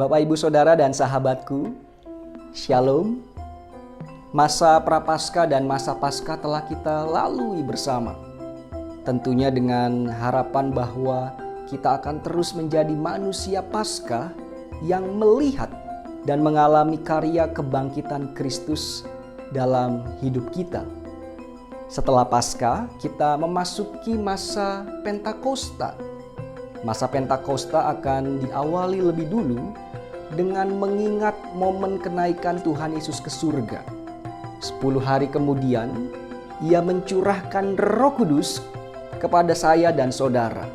Bapak, Ibu, Saudara, dan sahabatku, Shalom. Masa Prapaskah dan masa Paskah telah kita lalui bersama. Tentunya dengan harapan bahwa kita akan terus menjadi manusia Paskah yang melihat dan mengalami karya kebangkitan Kristus dalam hidup kita. Setelah Paskah, kita memasuki masa Pentakosta. Masa Pentakosta akan diawali lebih dulu dengan mengingat momen kenaikan Tuhan Yesus ke surga. 10 hari kemudian, Ia mencurahkan Roh Kudus kepada saya dan saudara.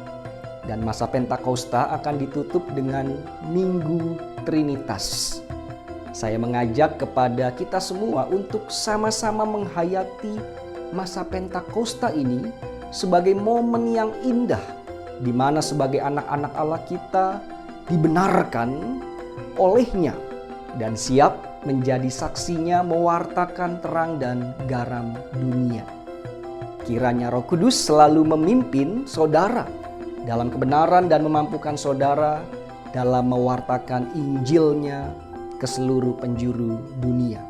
Dan masa Pentakosta akan ditutup dengan Minggu Trinitas. Saya mengajak kepada kita semua untuk sama-sama menghayati masa Pentakosta ini sebagai momen yang indah, di mana sebagai anak-anak Allah kita dibenarkan olehnya dan siap menjadi saksinya mewartakan terang dan garam dunia. Kiranya Roh Kudus selalu memimpin saudara dalam kebenaran dan memampukan saudara dalam mewartakan Injilnya ke seluruh penjuru dunia.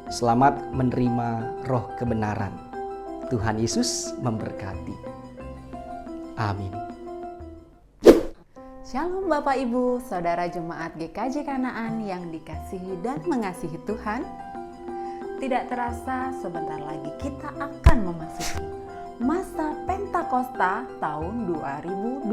Selamat menerima roh kebenaran. Tuhan Yesus memberkati. Amin. Shalom Bapak Ibu, Saudara Jemaat GKJ Kanaan yang dikasihi dan mengasihi Tuhan. Tidak terasa sebentar lagi kita akan memasuki masa Pentakosta tahun 2021.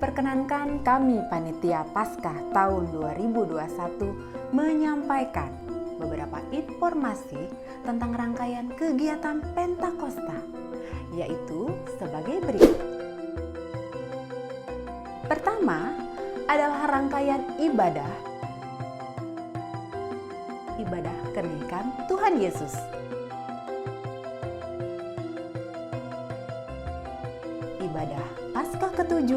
Perkenankan kami Panitia Paskah tahun 2021 menyampaikan beberapa informasi tentang rangkaian kegiatan Pentakosta, yaitu sebagai berikut. Pertama adalah rangkaian ibadah kenaikan Tuhan Yesus. Ibadah Paskah ke-7,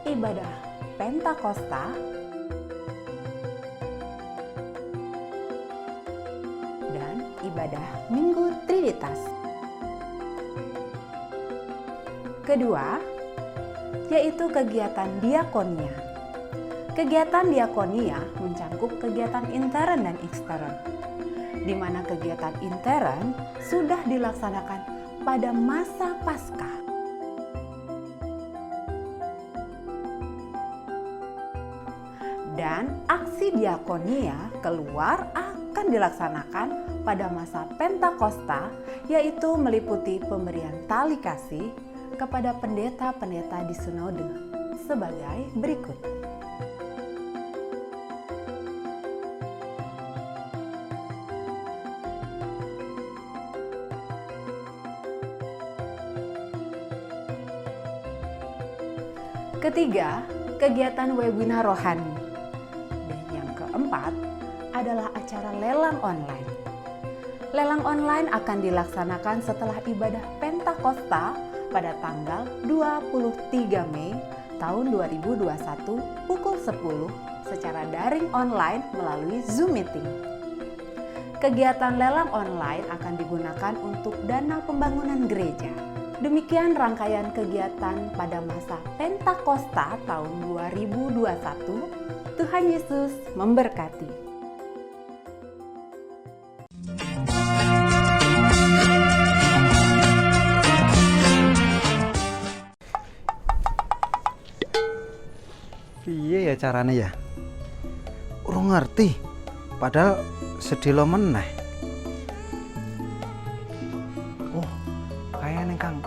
ibadah Pentakosta, dan ibadah Minggu Trinitas. Kedua, yaitu kegiatan diakonia. Kegiatan diakonia mencakup kegiatan intern dan ekstern, di mana kegiatan intern sudah dilaksanakan pada masa Paskah. Dan aksi diakonia keluar akan dilaksanakan pada masa Pentakosta, yaitu meliputi pemberian tali kasih kepada pendeta-pendeta di sinode sebagai berikut. Ketiga, kegiatan webinar rohani. Dan yang keempat adalah acara lelang online. Lelang online akan dilaksanakan setelah ibadah Pentakosta pada tanggal 23 Mei tahun 2021 pukul 10 secara daring online melalui Zoom Meeting. Kegiatan lelang online akan digunakan untuk dana pembangunan gereja. Demikian rangkaian kegiatan pada masa Pentakosta tahun 2021. Tuhan Yesus memberkati. Piye ya caranya ya? Urung ngerti. Padahal sedelo meneh. Oh, kayaknya Kang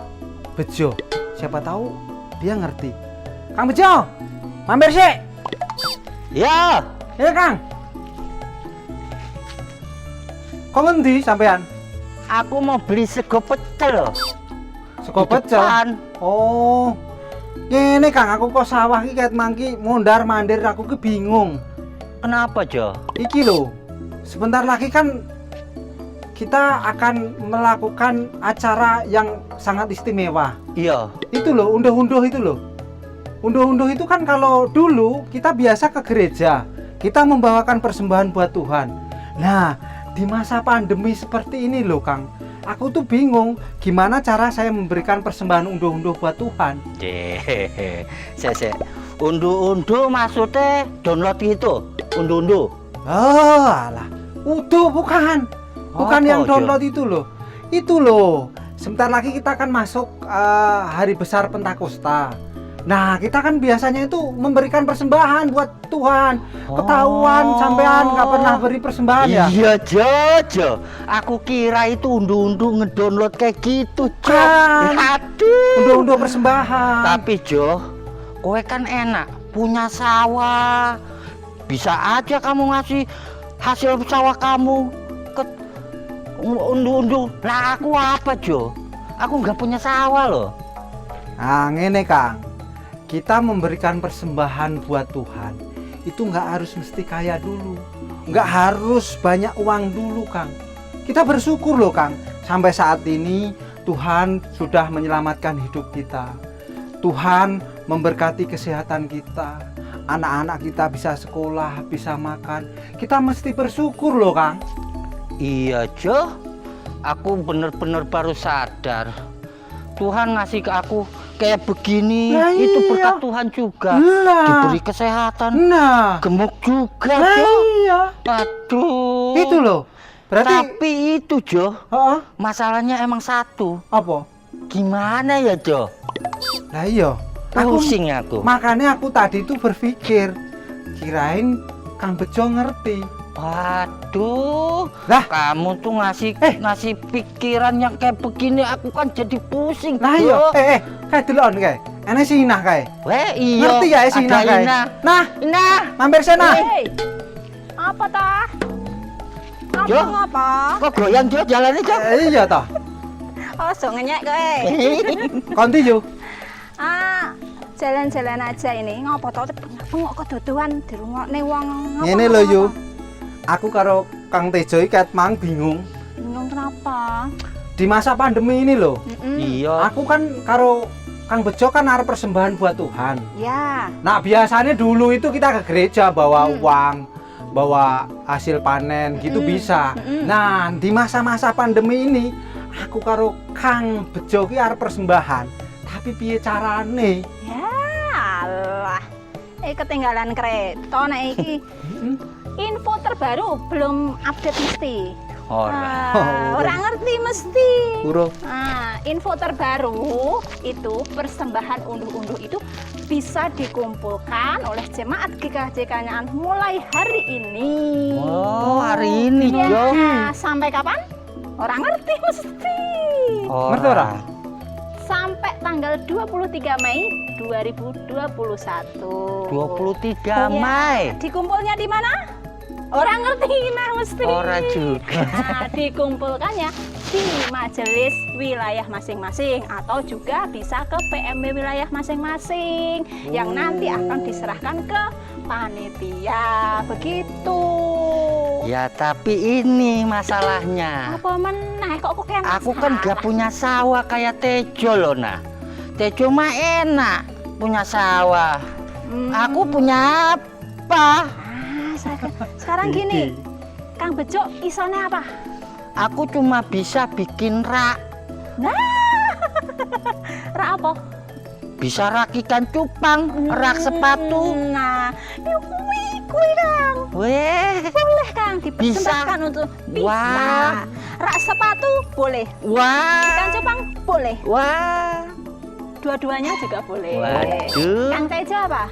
Bejo. Siapa tahu dia ngerti. Kang Bejo, mampir sih. Ya, Ya Kang. Kok ngendi sampean? aku mau beli sego pecel. Sego Di pecel. depan. Oh. Ngene Kang, aku kok sawah iki ket mangki mondar-mandir aku ki bingung. Kenapa, Jo? Iki lho. Sebentar lagi kan kita akan melakukan acara yang sangat istimewa. Iya, Itu loh, unduh-unduh itu loh. Unduh-unduh itu kan kalau dulu kita biasa ke gereja, kita membawakan persembahan buat Tuhan. Nah, di masa pandemi seperti ini loh Kang, aku tuh bingung gimana cara saya memberikan persembahan unduh-unduh buat Tuhan. Se. Unduh-unduh maksudnya download gitu. Unduh-unduh. Oh, alah. Uduh bukan. Bukan Apa, yang Jo? download itu loh. Itu loh. Sebentar lagi kita akan masuk hari besar Pentakosta. Nah, kita kan biasanya itu memberikan persembahan buat Tuhan. Ketahuan sampean nggak pernah beri persembahan ya? Iya, Jo. Aku kira itu unduh-unduh ngedownload kayak gitu, Jo. Kan. Aduh. Unduh-unduh persembahan. Tapi Jo, kowe kan enak, punya sawah. Bisa aja kamu ngasih hasil sawah kamu ke unduh-unduh. Lah aku apa, Jo? Aku nggak punya sawah loh. Nah, ngene Kang. Kita memberikan persembahan buat Tuhan itu nggak harus mesti kaya dulu, nggak harus banyak uang dulu, Kang. Kita bersyukur loh, Kang, sampai saat ini Tuhan sudah menyelamatkan hidup kita. Tuhan memberkati kesehatan kita, anak-anak kita bisa sekolah, bisa makan. Kita mesti bersyukur loh, Kang. Iya, Jo. Aku bener-bener baru sadar. Tuhan ngasih ke aku kayak begini, Nah, itu iya. berkat Tuhan juga. Nah. Diberi kesehatan, Nah, gemuk juga, nah Jo. iya. Aduh. Itu loh. Berarti Tapi itu, Jo, Heeh, masalahnya emang satu. apa? Gimana ya, Jo? Lah iya. Aku Pusing aku. makanya aku tadi tuh berpikir, kirain Kang Bejo ngerti. Waduh, Lah. kamu tuh ngasih pikiran yang kayak begini, aku kan jadi pusing. Lah Jo. iya, kayak delon kayak. Ene sinah kayak. Weh, iya. Ngerti ya sinah ada kayak. Ina. Nah, Ina. mampir sana. Hei, apa tah? Jo. Apa? Kok goyang, Jo? Jalannya, Jo. Iya toh. Oh, so ngenyek kowe. Konti yo. Jalan-jalan aja ini. Ngopo to bengok keduduhan dirungokne wong. Ngene lho yo. Aku karo Kang Tejo iki ket mang bingung. Bingung kenapa? Di masa pandemi ini loh. Iya. Aku kan karo Kang Bejo kan arep persembahan buat Tuhan. Ya. Nah, biasanya dulu itu kita ke gereja bawa uang, bawa hasil panen gitu bisa. Nah, di masa-masa pandemi ini aku karo Kang Bejo ki arep persembahan. Tapi piye carane? Ya Allah. Ketinggalan kereta nek iki. Info terbaru belum update mesti. Ora. Orang ngerti mesti. Bro. Nah, info terbaru itu persembahan unduh-unduh itu bisa dikumpulkan oleh jemaat GKJ Kanyangan mulai hari ini. Oh, hari ini, Ya, Jo. sampai kapan? Orang ngerti mesti. Ngerti ora? Sampai tanggal 23 Mei 2021. 23 Ya, Mei. dikumpulnya di mana? Orang ngerti nah mesti. Ora juga. Nah, dikumpulkannya di majelis wilayah masing-masing atau juga bisa ke PMB wilayah masing-masing yang nanti akan diserahkan ke panitia. Begitu. Ya, tapi ini masalahnya. Apa meneh kok kayak Aku kan gak punya sawah kayak Tejo loh, nah. Tejo mah enak punya sawah. Aku punya apa? Sekarang gini, Kang Bejo isone apa? Aku cuma bisa bikin rak. Nah, rak apa? Bisa rak ikan cupang, rak sepatu. Nah, kuwi Kang. Weh, Boleh Kang dipersembahkan untuk bisa. Wah. Rak sepatu boleh. wah, Ikan cupang boleh. wah. Dua-duanya juga boleh. Waduh. Kang Tejo apa?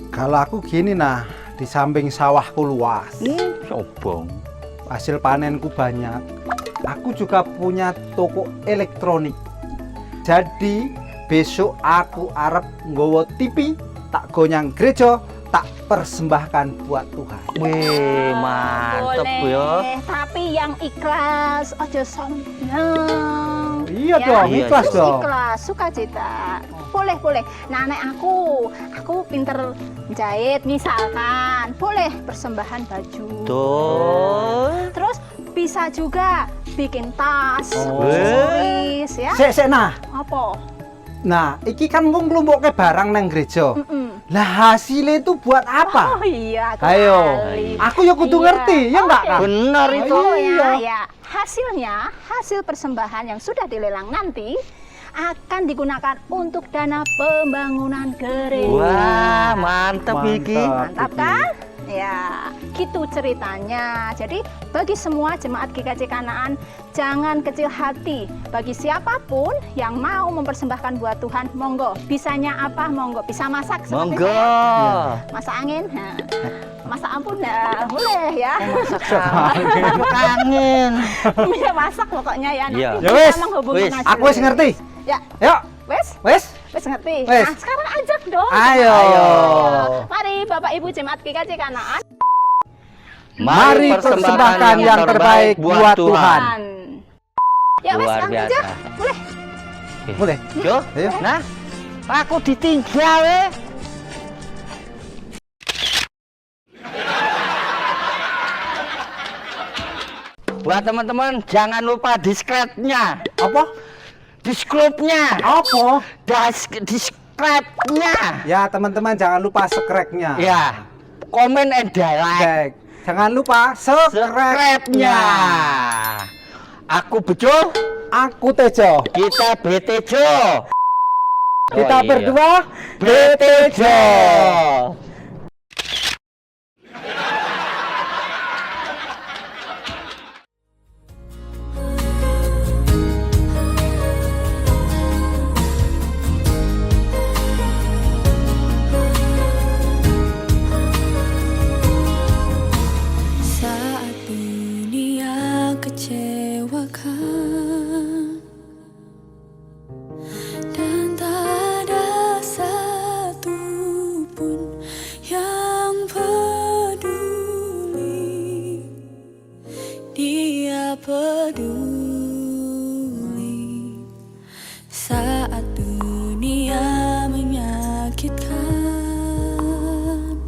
Kalau aku gini nah, di samping sawahku luas, Sobong. hasil panenku banyak. Aku juga punya toko elektronik. Jadi besok aku arep nggawa TV, tak gonyang gereja, tak persembahkan buat Tuhan. Wih, mantep Boleh, ya. tapi yang ikhlas, ojo sombong. Iya Ya, dong, Iya, ikhlas terus dong. ikhlas, sukacita. Boleh. Nah, nek aku pinter jahit misalkan, boleh persembahan baju. Tuh. Terus bisa juga bikin tas, Oh. aksesoris ya. Sek nah. Apa? Nah, iki kan wong nglumpukke barang nang gereja. Mm-mm. Lah hasilnya itu buat apa? Oh iya, Ayo, kali. aku ya kudu Iya. ngerti, ya enggak Oke. Kang? Bener itu. Oh Iya. ya. hasilnya, hasil persembahan yang sudah dilelang nanti akan digunakan untuk dana pembangunan gereja. Wah, mantap iki. Mantap kan? Ya, gitu ceritanya. Jadi bagi semua jemaat GKJ Kanaan, jangan kecil hati. Bagi siapapun yang mau mempersembahkan buat Tuhan, monggo. Bisanya apa? Monggo. Bisa masak seperti Monggo. saya. Masak angin. Nah, masak ampun, nah, boleh ya. Masak angin. Ya masak pokoknya ya. Nanti Iya. Ya wes, kita menghubungi wes. Mas Aku wis Yuli. ngerti. Ya, Yuk, wes. wes. Wes ngerti. Wes. Nah, sekarang ajak dong. Ayo. Mari Bapak Ibu jemaat GKJ Kanaan. Mari persembahkan yang terbaik buat Tuhan. Ya wes, Luar kami aja. biasa. Boleh. Boleh. Yo, Ayo. nah, aku ditinggal ya. Buat teman-teman, jangan lupa subscribe-nya. Apa? Subscribe-nya. Apa? Subscribe-nya. Ya teman-teman jangan lupa subscribe-nya. Ya, komen and like. Baik. Jangan lupa Subscribe-nya. Aku Bejo, Aku Tejo. kita Betejo. Kita Oh, iya. berdua Betejo. Saat dunia kecewakan dan tak ada satu pun yang peduli, Dia peduli. Saat dunia menyakitkan,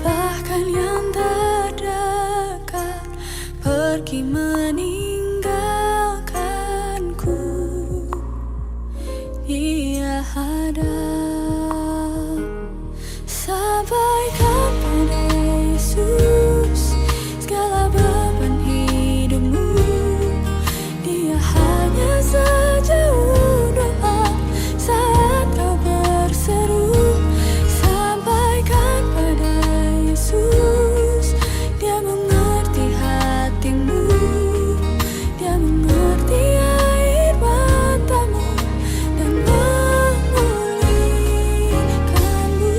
bahkan yang terdekat pergi meninggalkanku, Dia ada. Sampaikan pada Yesus segala beban hidupmu, Dia hanya sejauh doa saat kau berseru. Sampaikan pada Yesus, Dia mengerti hatimu, Dia mengerti air matamu dan memulihkanmu.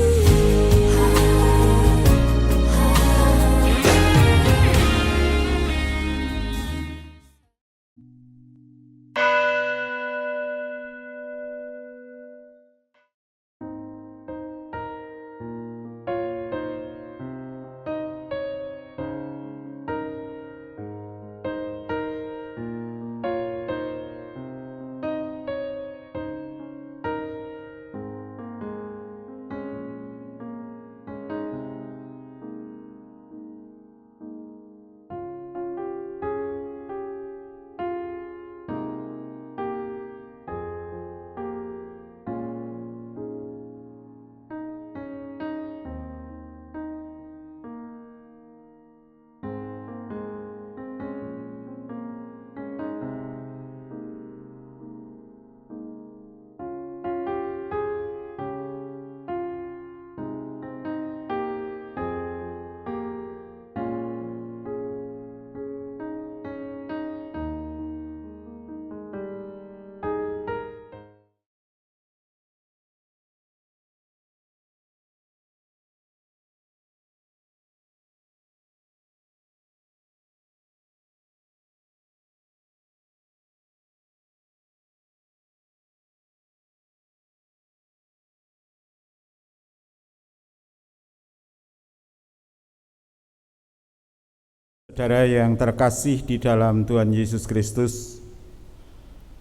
Saudara yang terkasih di dalam Tuhan Yesus Kristus,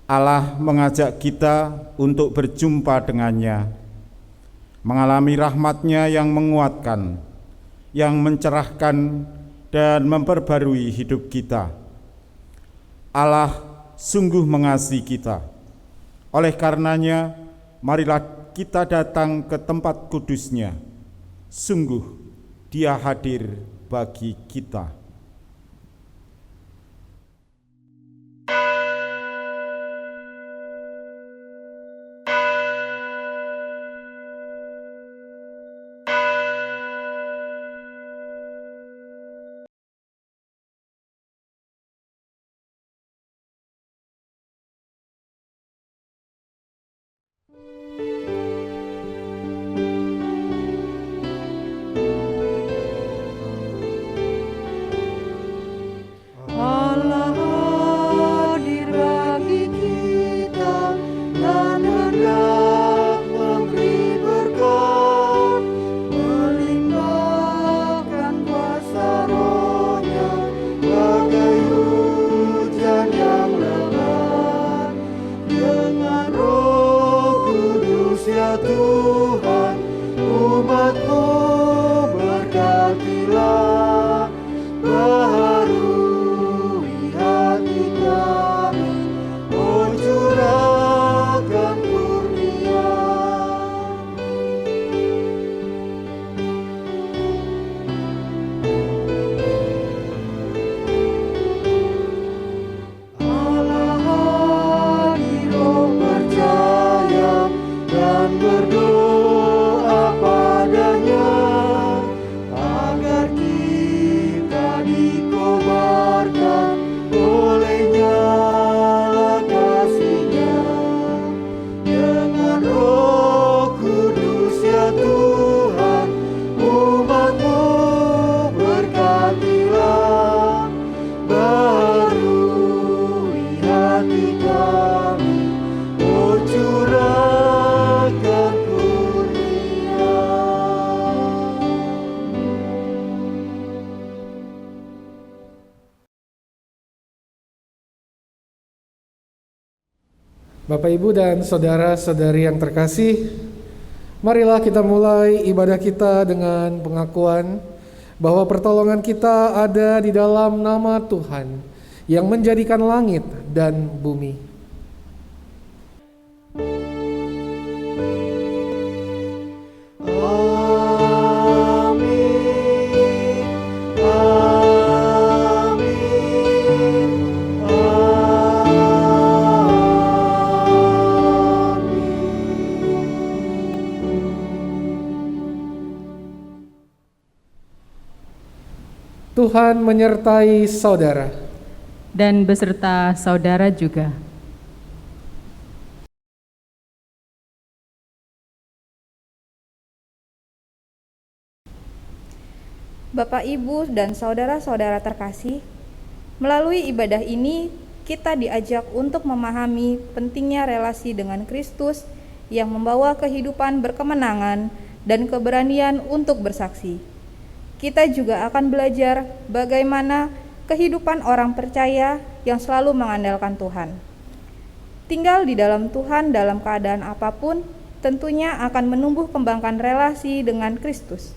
Allah mengajak kita untuk berjumpa dengannya, mengalami rahmat-Nya yang menguatkan, yang mencerahkan dan memperbarui hidup kita. Allah sungguh mengasihi kita. Oleh karenanya, marilah kita datang ke tempat kudus-Nya. Sungguh Dia hadir bagi kita. barui hati kami, oh curahkan kurnia. Allah hadir, oh percaya dan berdoa padanya, agar kita dikobarkan oleh nyala kasih-Nya. Dengan Roh Kudus ya Tuhan, umat-Mu berkatilah, barui hati kami, oh curahkan kurnia. Bapak, Ibu, dan saudara-saudari yang terkasih, marilah kita mulai ibadah kita dengan pengakuan bahwa pertolongan kita ada di dalam nama Tuhan yang menjadikan langit dan bumi. Amin, amin, Tuhan menyertai saudara. dan beserta saudara juga. Bapak, Ibu, dan saudara-saudara terkasih, melalui ibadah ini kita diajak untuk memahami pentingnya relasi dengan Kristus yang membawa kehidupan berkemenangan dan keberanian untuk bersaksi. Kita juga akan belajar bagaimana kehidupan orang percaya yang selalu mengandalkan Tuhan. Tinggal di dalam Tuhan dalam keadaan apapun tentunya akan menumbuh kembangkan relasi dengan Kristus.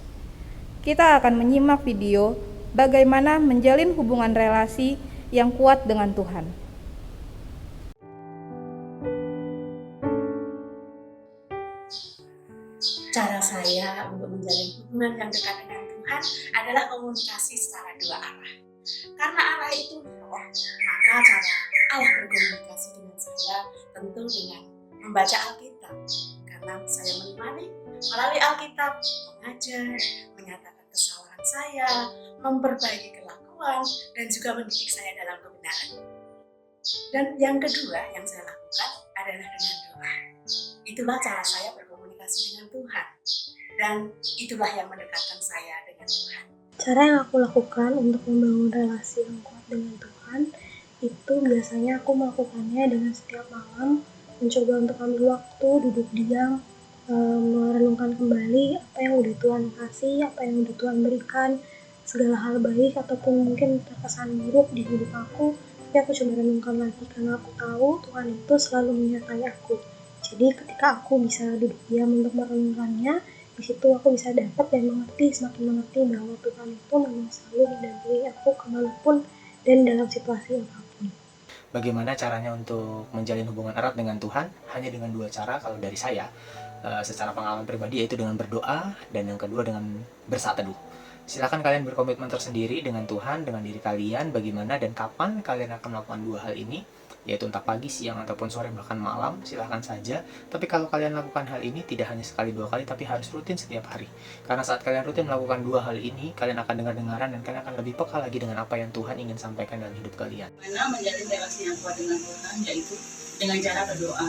Kita akan menyimak video bagaimana menjalin hubungan relasi yang kuat dengan Tuhan. Cara saya untuk menjalin hubungan yang dekat dengan Tuhan adalah komunikasi secara dua arah. Karena Allah itu roh, maka cara Allah berkomunikasi dengan saya tentu dengan membaca Alkitab. Karena saya menemani melalui Alkitab, mengajar, menyatakan kesalahan saya, memperbaiki kelakuan, dan juga mendidik saya dalam kebenaran. Dan yang kedua yang saya lakukan adalah dengan doa. Itulah cara saya berkomunikasi dengan Tuhan. Dan itulah yang mendekatkan saya dengan Tuhan. Cara yang aku lakukan untuk membangun relasi yang kuat dengan Tuhan itu biasanya aku melakukannya dengan setiap malam mencoba untuk ambil waktu, duduk diam, merenungkan kembali apa yang udah Tuhan kasih, apa yang udah Tuhan berikan, segala hal baik ataupun mungkin terkesan buruk di hidup aku, tapi aku coba renungkan lagi karena aku tahu Tuhan itu selalu menyertai aku. Jadi ketika aku bisa duduk diam untuk merenungkannya, di situ aku bisa dapat dan semakin mengerti bahwa Tuhan itu memang selalu mendampingi aku kemanapun dan dalam situasi apapun. Bagaimana caranya untuk menjalin hubungan erat dengan Tuhan? Hanya dengan dua cara kalau dari saya. Secara pengalaman pribadi yaitu dengan berdoa dan yang kedua dengan bersaat teduh. Silakan kalian berkomitmen tersendiri dengan Tuhan, dengan diri kalian, bagaimana dan kapan kalian akan melakukan dua hal ini, yaitu entah pagi, siang, ataupun sore, bahkan malam, silahkan saja. Tapi kalau kalian lakukan hal ini tidak hanya sekali dua kali, tapi harus rutin setiap hari. Karena saat kalian rutin melakukan dua hal ini, kalian akan dengar-dengaran dan kalian akan lebih peka lagi dengan apa yang Tuhan ingin sampaikan dalam hidup kalian. Mana menjalin relasi yang kuat dengan Tuhan, yaitu dengan cara berdoa.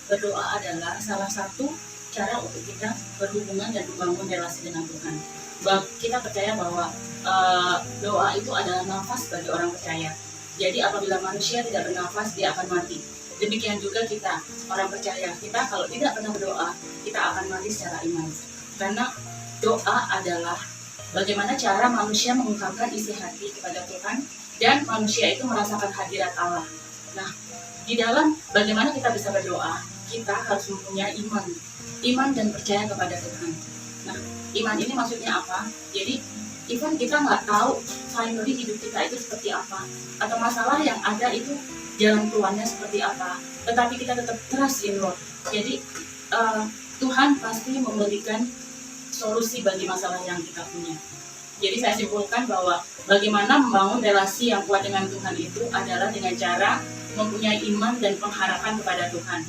Berdoa adalah salah satu cara untuk kita berhubungan dan membangun relasi dengan Tuhan. Kita percaya bahwa doa itu adalah nafas bagi orang percaya. Jadi apabila manusia tidak bernafas, dia akan mati. Demikian juga kita, orang percaya. Kita kalau tidak pernah berdoa, kita akan mati secara iman. Karena doa adalah bagaimana cara manusia mengungkapkan isi hati kepada Tuhan, dan manusia itu merasakan hadirat Allah. Nah, di dalam bagaimana kita bisa berdoa, kita harus mempunyai iman dan percaya kepada Tuhan. Nah, iman ini maksudnya apa? Jadi even kita nggak tahu finally hidup kita itu seperti apa, atau masalah yang ada itu jalan keluarnya seperti apa, tetapi kita tetap trust in Lord. Jadi Tuhan pasti memberikan solusi bagi masalah yang kita punya. Jadi saya simpulkan bahwa bagaimana membangun relasi yang kuat dengan Tuhan itu adalah dengan cara mempunyai iman dan pengharapan kepada Tuhan.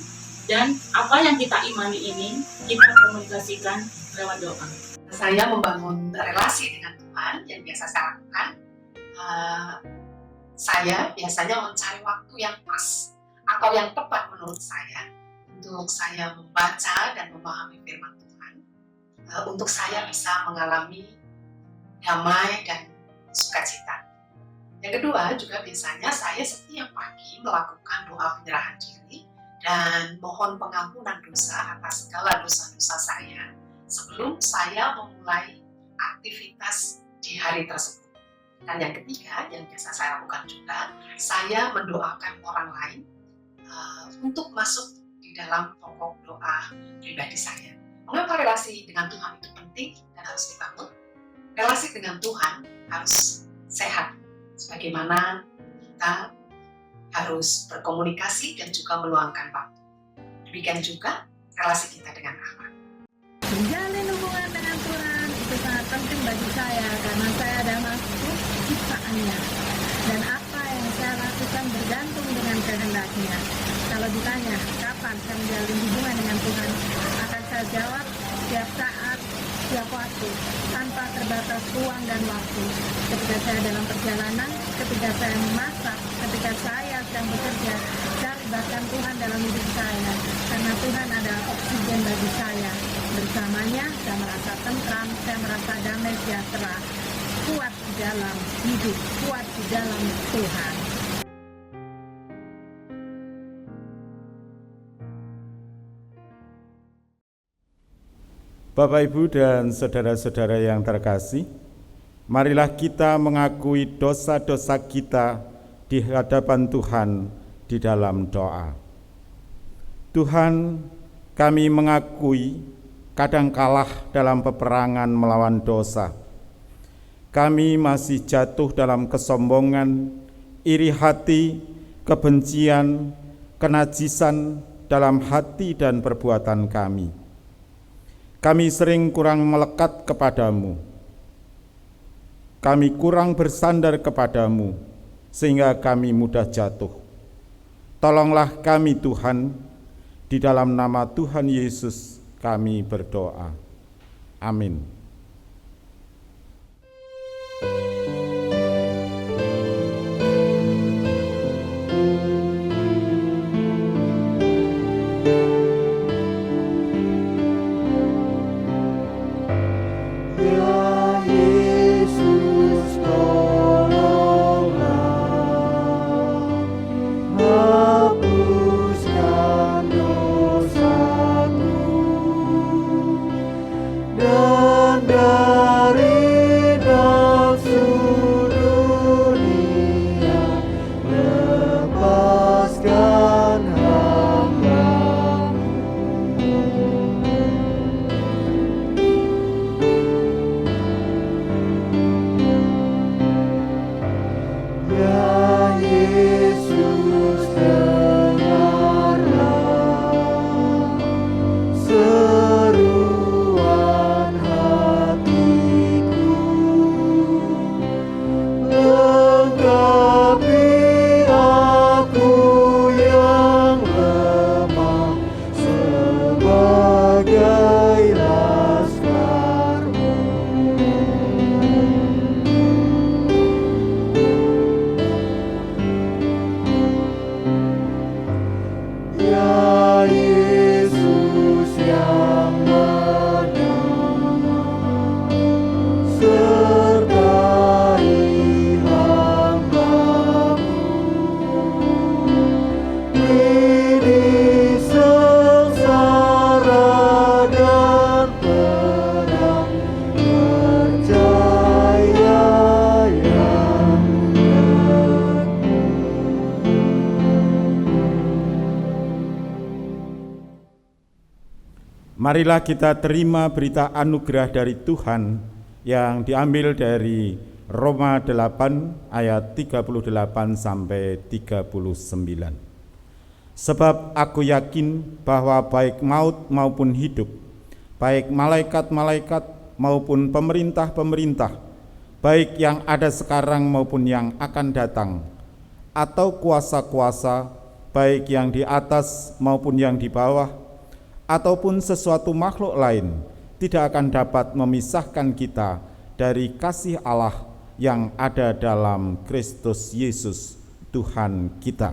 Dan apa yang kita imani ini kita komunikasikan lewat doa. Saya membangun relasi dengan Tuhan yang biasa saya lakukan. Saya biasanya mencari waktu yang pas atau yang tepat menurut saya untuk saya membaca dan memahami firman Tuhan, untuk saya bisa mengalami damai dan sukacita. Yang kedua juga biasanya saya setiap pagi melakukan doa penyerahan diri dan mohon pengampunan dosa atas segala dosa-dosa saya sebelum saya memulai aktivitas di hari tersebut. Dan yang ketiga yang biasa saya lakukan juga, saya mendoakan orang lain untuk masuk di dalam pokok doa pribadi saya. Mengapa relasi dengan Tuhan itu penting dan harus dibangun? Relasi dengan Tuhan harus sehat, sebagaimana kita harus berkomunikasi dan juga meluangkan waktu. Demikian juga relasi kita dengan Allah. Menjalin hubungan dengan Tuhan itu sangat penting bagi saya karena saya ada makhluk ciptaannya dan apa yang saya lakukan bergantung dengan kehendaknya. Kalau ditanya kapan saya menjalin hubungan dengan Tuhan, akan saya jawab setiap saat, setiap waktu, tanpa terbatas ruang dan waktu. Ketika saya dalam perjalanan, ketika saya memasak, ketika saya sedang bekerja, saya libatkan Tuhan dalam hidup saya. Karena Tuhan adalah oksigen bagi saya. Bersamanya, saya merasa tentram, saya merasa damai sejahtera. Kuat di dalam hidup, kuat di dalam Tuhan. Bapak, Ibu, dan saudara-saudara yang terkasih, marilah kita mengakui dosa-dosa kita di hadapan Tuhan di dalam doa. Tuhan, kami mengakui kadang kalah dalam peperangan melawan dosa. Kami masih jatuh dalam kesombongan, iri hati, kebencian, kenajisan dalam hati dan perbuatan kami. Kami sering kurang melekat kepadamu. Kami kurang bersandar kepadamu, sehingga kami mudah jatuh. Tolonglah kami Tuhan, di dalam nama Tuhan Yesus kami berdoa. Amin. Marilah kita terima berita anugerah dari Tuhan yang diambil dari Roma 8 ayat 38 sampai 39. Sebab aku yakin bahwa baik maut maupun hidup, baik malaikat-malaikat maupun pemerintah-pemerintah, baik yang ada sekarang maupun yang akan datang, atau kuasa-kuasa, baik yang di atas maupun yang di bawah, ataupun sesuatu makhluk lain, tidak akan dapat memisahkan kita dari kasih Allah yang ada dalam Kristus Yesus, Tuhan kita.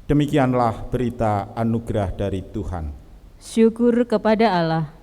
Demikianlah berita anugerah dari Tuhan. Syukur kepada Allah.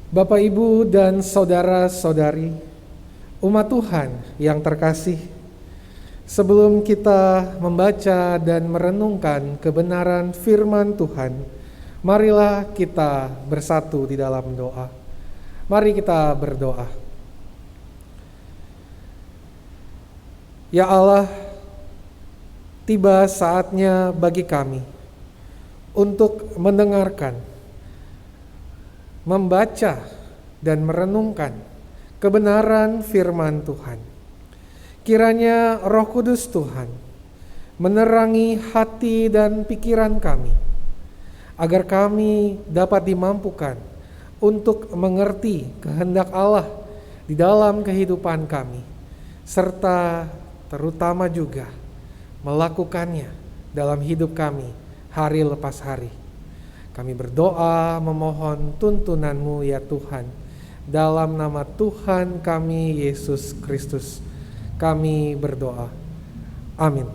Bapak, Ibu, dan saudara-saudari, umat Tuhan yang terkasih, sebelum kita membaca dan merenungkan kebenaran firman Tuhan, marilah kita bersatu di dalam doa. Mari kita berdoa. Ya Allah, tiba saatnya bagi kami untuk mendengarkan, membaca dan merenungkan kebenaran firman Tuhan. Kiranya Roh Kudus Tuhan menerangi hati dan pikiran kami, agar kami dapat dimampukan untuk mengerti kehendak Allah di dalam kehidupan kami, serta terutama juga melakukannya dalam hidup kami hari lepas hari. Kami berdoa memohon tuntunan-Mu ya Tuhan, dalam nama Tuhan kami Yesus Kristus kami berdoa. Amin.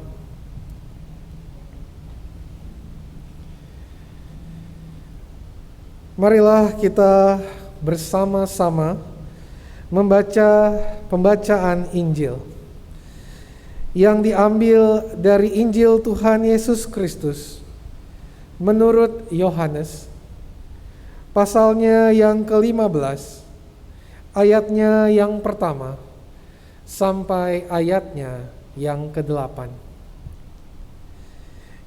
Marilah kita bersama-sama membaca pembacaan Injil yang diambil dari Injil Tuhan Yesus Kristus menurut Yohanes, pasalnya yang ke-15, ayatnya yang pertama sampai ayatnya yang ke-8.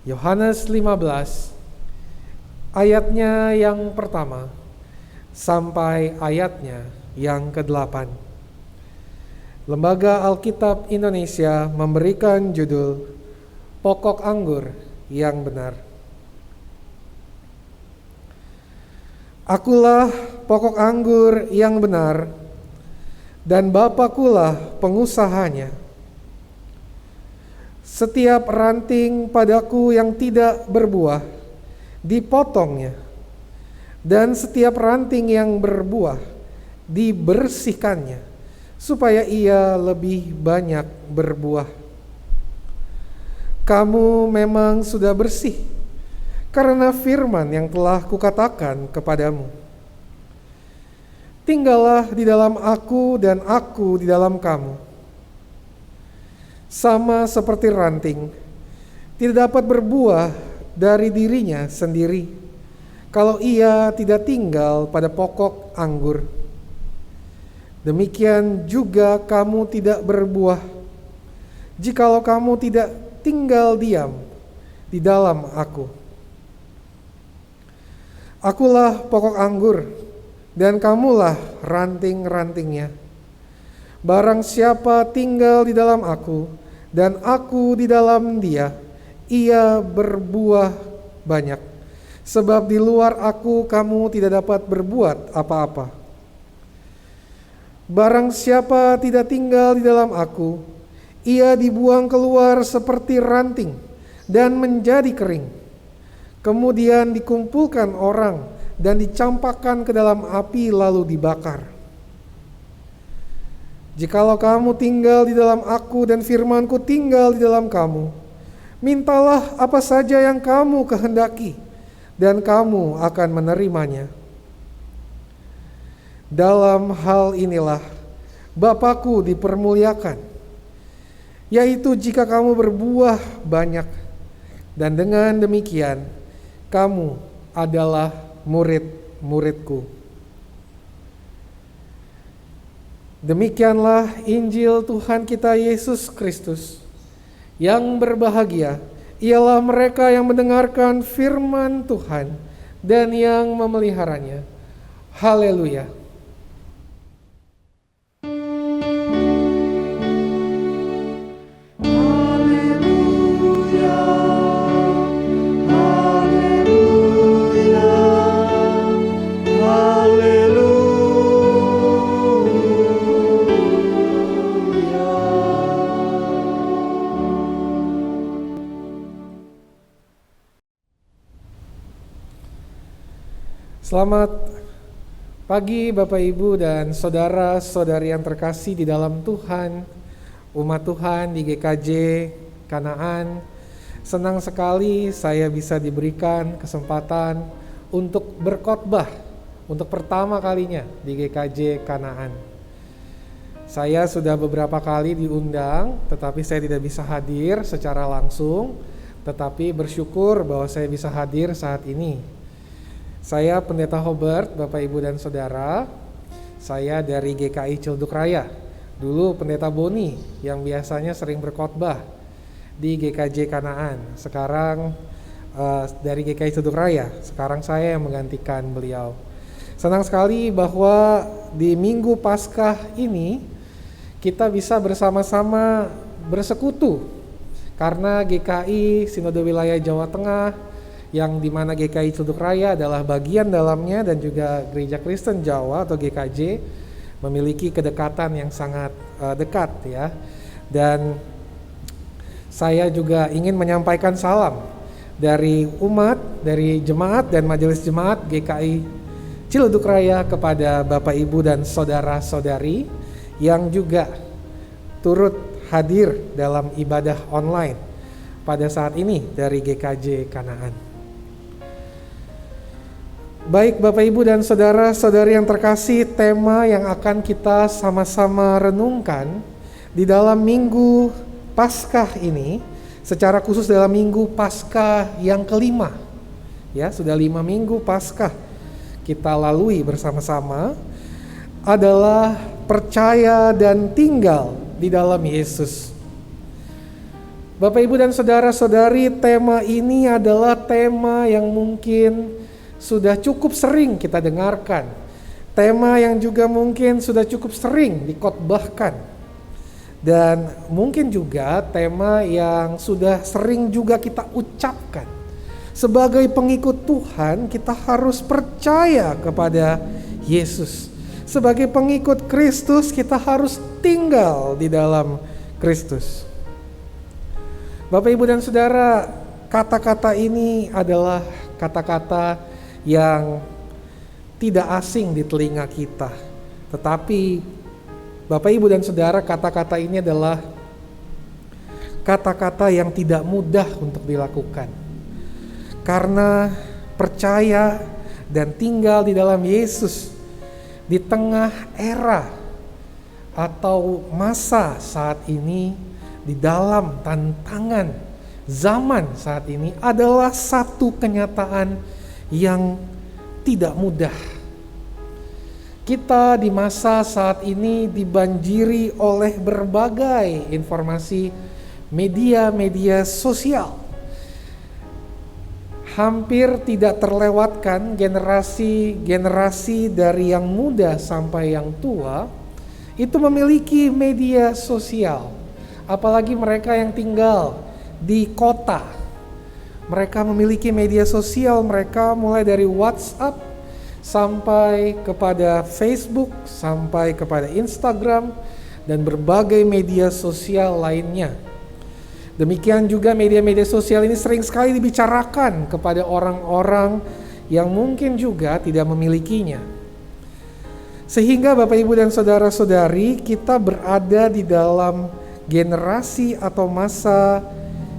Yohanes 15, ayatnya yang pertama sampai ayatnya yang ke-8. Lembaga Alkitab Indonesia memberikan judul Pokok Anggur yang Benar. Akulah pokok anggur yang benar, dan Bapa-Kulah pengusahanya. Setiap ranting padaku yang tidak berbuah, dipotongnya, dan setiap ranting yang berbuah, dibersihkannya, supaya ia lebih banyak berbuah. Kamu memang sudah bersih, karena firman yang telah kukatakan kepadamu. Tinggallah di dalam aku dan aku di dalam kamu. Sama seperti ranting, tidak dapat berbuah dari dirinya sendiri, kalau ia tidak tinggal pada pokok anggur. Demikian juga kamu tidak berbuah, jikalau kamu tidak tinggal diam di dalam aku. Akulah pokok anggur, dan kamulah ranting-rantingnya. Barang siapa tinggal di dalam aku, dan aku di dalam dia, ia berbuah banyak. Sebab di luar aku kamu tidak dapat berbuat apa-apa. Barang siapa tidak tinggal di dalam aku, ia dibuang keluar seperti ranting, dan menjadi kering. Kemudian dikumpulkan orang, dan dicampakkan ke dalam api lalu dibakar. Jikalau kamu tinggal di dalam aku dan firmanku tinggal di dalam kamu, mintalah apa saja yang kamu kehendaki, dan kamu akan menerimanya. Dalam hal inilah Bapa-Ku dipermuliakan, yaitu jika kamu berbuah banyak, dan dengan demikian kamu adalah murid-muridku. Demikianlah Injil Tuhan kita Yesus Kristus. Yang berbahagia ialah mereka yang mendengarkan firman Tuhan dan yang memeliharanya. Haleluya. Selamat pagi Bapak Ibu dan saudara-saudari yang terkasih di dalam Tuhan, umat Tuhan di GKJ Kanaan. Senang sekali saya bisa diberikan kesempatan untuk berkhotbah untuk pertama kalinya di GKJ Kanaan. Saya sudah beberapa kali diundang, tetapi saya tidak bisa hadir secara langsung, tetapi bersyukur bahwa saya bisa hadir saat ini. Saya Pendeta Hobart, Bapak Ibu dan Saudara. Saya dari GKI Ciledug Raya. Dulu Pendeta Boni yang biasanya sering berkhotbah di GKJ Kanaan. Sekarang dari GKI Ciledug Raya. Sekarang saya yang menggantikan beliau. Senang sekali bahwa di Minggu Paskah ini kita bisa bersama-sama bersekutu. Karena GKI Sinode Wilayah Jawa Tengah, yang dimana GKI Ciledug Raya adalah bagian dalamnya, dan juga Gereja Kristen Jawa atau GKJ memiliki kedekatan yang sangat dekat ya. Dan saya juga ingin menyampaikan salam dari umat, dari jemaat dan majelis jemaat GKI Ciledug Raya kepada Bapak Ibu dan saudara-saudari yang juga turut hadir dalam ibadah online pada saat ini dari GKJ Kanaan. Baik Bapak Ibu dan saudara-saudari yang terkasih, tema yang akan kita sama-sama renungkan di dalam Minggu Paskah ini, secara khusus dalam Minggu Paskah yang kelima. Ya, sudah 5 Minggu Paskah kita lalui bersama-sama, adalah percaya dan tinggal di dalam Yesus. Bapak Ibu dan saudara-saudari, tema ini adalah tema yang mungkin sudah cukup sering kita dengarkan. Tema yang juga mungkin sudah cukup sering dikhotbahkan. Dan mungkin juga tema yang sudah sering juga kita ucapkan. Sebagai pengikut Tuhan, kita harus percaya kepada Yesus. Sebagai pengikut Kristus, kita harus tinggal di dalam Kristus. Bapak, Ibu, dan Saudara, kata-kata ini adalah kata-kata yang tidak asing di telinga kita. Tetapi Bapak, Ibu, dan Saudara, kata-kata ini adalah kata-kata yang tidak mudah untuk dilakukan. Karena percaya dan tinggal di dalam Yesus di tengah era atau masa saat ini, di dalam tantangan zaman saat ini adalah satu kenyataan yang tidak mudah. Kita di masa saat ini dibanjiri oleh berbagai informasi media-media sosial. Hampir tidak terlewatkan generasi dari yang muda sampai yang tua itu memiliki media sosial. Apalagi mereka yang tinggal di kota. Mereka memiliki media sosial mereka mulai dari WhatsApp sampai kepada Facebook, sampai kepada Instagram dan berbagai media sosial lainnya. Demikian juga media-media sosial ini sering sekali dibicarakan kepada orang-orang yang mungkin juga tidak memilikinya. Sehingga Bapak, Ibu, dan saudara-saudari, kita berada di dalam generasi atau masa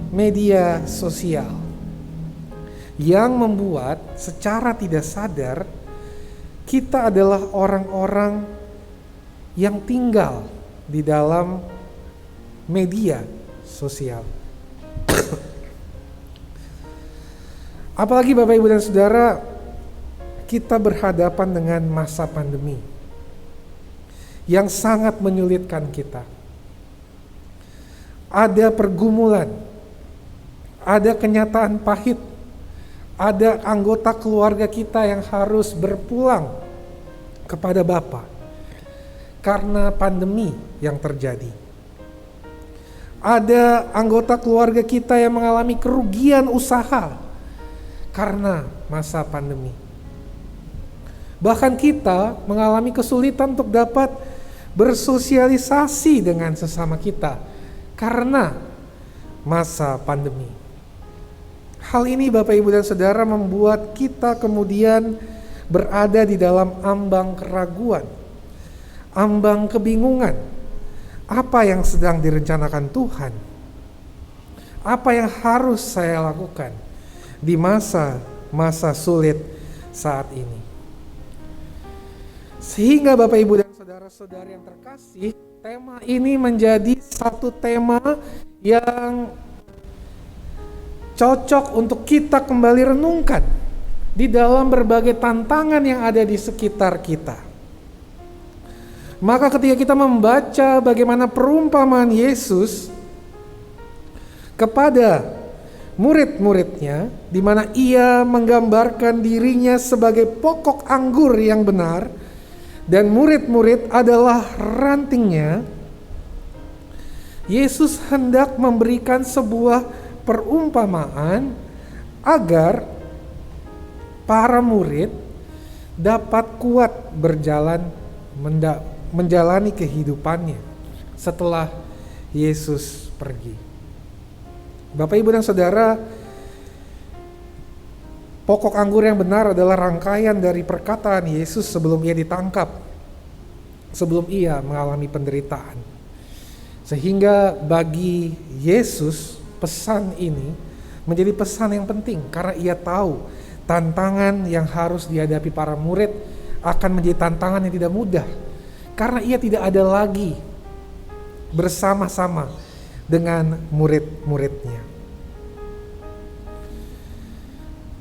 media sosial yang membuat secara tidak sadar kita adalah orang-orang yang tinggal di dalam media sosial. Apalagi Bapak, Ibu, dan Saudara, kita berhadapan dengan masa pandemi yang sangat menyulitkan kita. Ada pergumulan, ada kenyataan pahit, ada anggota keluarga kita yang harus berpulang kepada Bapa karena pandemi yang terjadi. Ada anggota keluarga kita yang mengalami kerugian usaha karena masa pandemi. Bahkan kita mengalami kesulitan untuk dapat bersosialisasi dengan sesama kita karena masa pandemi. Hal ini Bapak, Ibu, dan Saudara membuat kita kemudian berada di dalam ambang keraguan, ambang kebingungan. Apa yang sedang direncanakan Tuhan? Apa yang harus saya lakukan di masa sulit saat ini? Sehingga Bapak, Ibu, dan saudara-saudari yang terkasih, tema ini menjadi satu tema yang cocok untuk kita kembali renungkan di dalam berbagai tantangan yang ada di sekitar kita. Maka ketika kita membaca bagaimana perumpamaan Yesus kepada murid-muridnya, di mana ia menggambarkan dirinya sebagai pokok anggur yang benar dan murid-murid adalah rantingnya, Yesus hendak memberikan sebuah perumpamaan agar para murid dapat kuat menjalani kehidupannya setelah Yesus pergi. Bapak, Ibu, dan Saudara, pokok anggur yang benar adalah rangkaian dari perkataan Yesus sebelum ia ditangkap, sebelum ia mengalami penderitaan. Sehingga bagi Yesus pesan ini menjadi pesan yang penting karena ia tahu tantangan yang harus dihadapi para murid akan menjadi tantangan yang tidak mudah. Karena ia tidak ada lagi bersama-sama dengan murid-muridnya.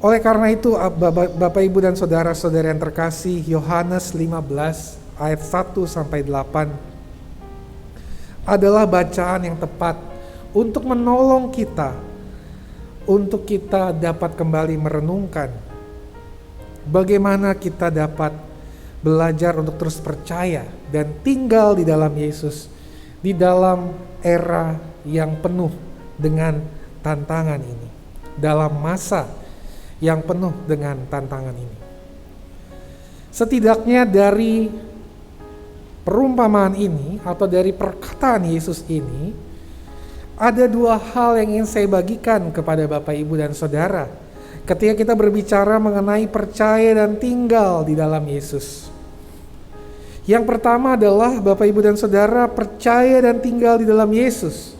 Oleh karena itu, Bapak, Ibu, dan saudara-saudara yang terkasih, Yohanes 15 ayat 1-8 adalah bacaan yang tepat untuk menolong kita, untuk kita dapat kembali merenungkan bagaimana kita dapat belajar untuk terus percaya dan tinggal di dalam Yesus di dalam era yang penuh dengan tantangan ini, dalam masa yang penuh dengan tantangan ini. Setidaknya dari perumpamaan ini atau dari perkataan Yesus ini, ada dua hal yang ingin saya bagikan kepada Bapak, Ibu, dan Saudara ketika kita berbicara mengenai percaya dan tinggal di dalam Yesus. Yang pertama adalah Bapak, Ibu, dan Saudara, percaya dan tinggal di dalam Yesus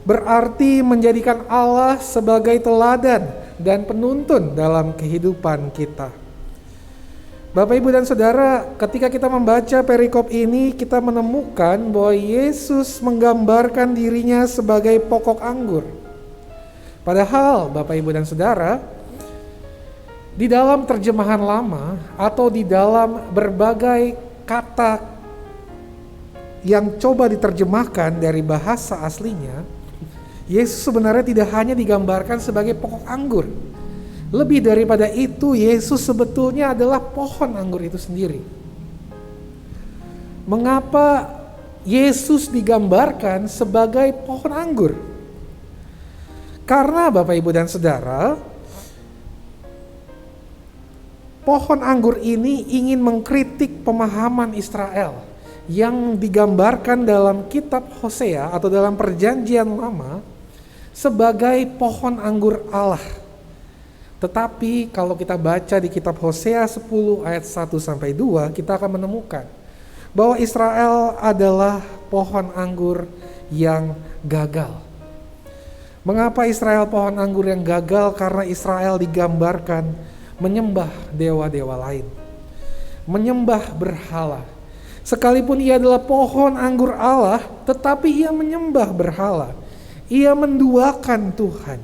berarti menjadikan Allah sebagai teladan dan penuntun dalam kehidupan kita. Bapak, Ibu, dan Saudara, ketika kita membaca perikop ini, kita menemukan bahwa Yesus menggambarkan dirinya sebagai pokok anggur. Padahal Bapak, Ibu, dan Saudara, di dalam terjemahan lama atau di dalam berbagai kata yang coba diterjemahkan dari bahasa aslinya, Yesus sebenarnya tidak hanya digambarkan sebagai pokok anggur. Lebih daripada itu, Yesus sebetulnya adalah pohon anggur itu sendiri. Mengapa Yesus digambarkan sebagai pohon anggur? Karena Bapak, Ibu, dan Saudara, pohon anggur ini ingin mengkritik pemahaman Israel yang digambarkan dalam kitab Hosea atau dalam perjanjian lama sebagai pohon anggur Allah. Tetapi kalau kita baca di kitab Hosea 10 ayat 1-2, kita akan menemukan bahwa Israel adalah pohon anggur yang gagal. Mengapa Israel pohon anggur yang gagal? Karena Israel digambarkan menyembah dewa-dewa lain, menyembah berhala. Sekalipun ia adalah pohon anggur Allah, tetapi ia menyembah berhala. Ia menduakan Tuhan.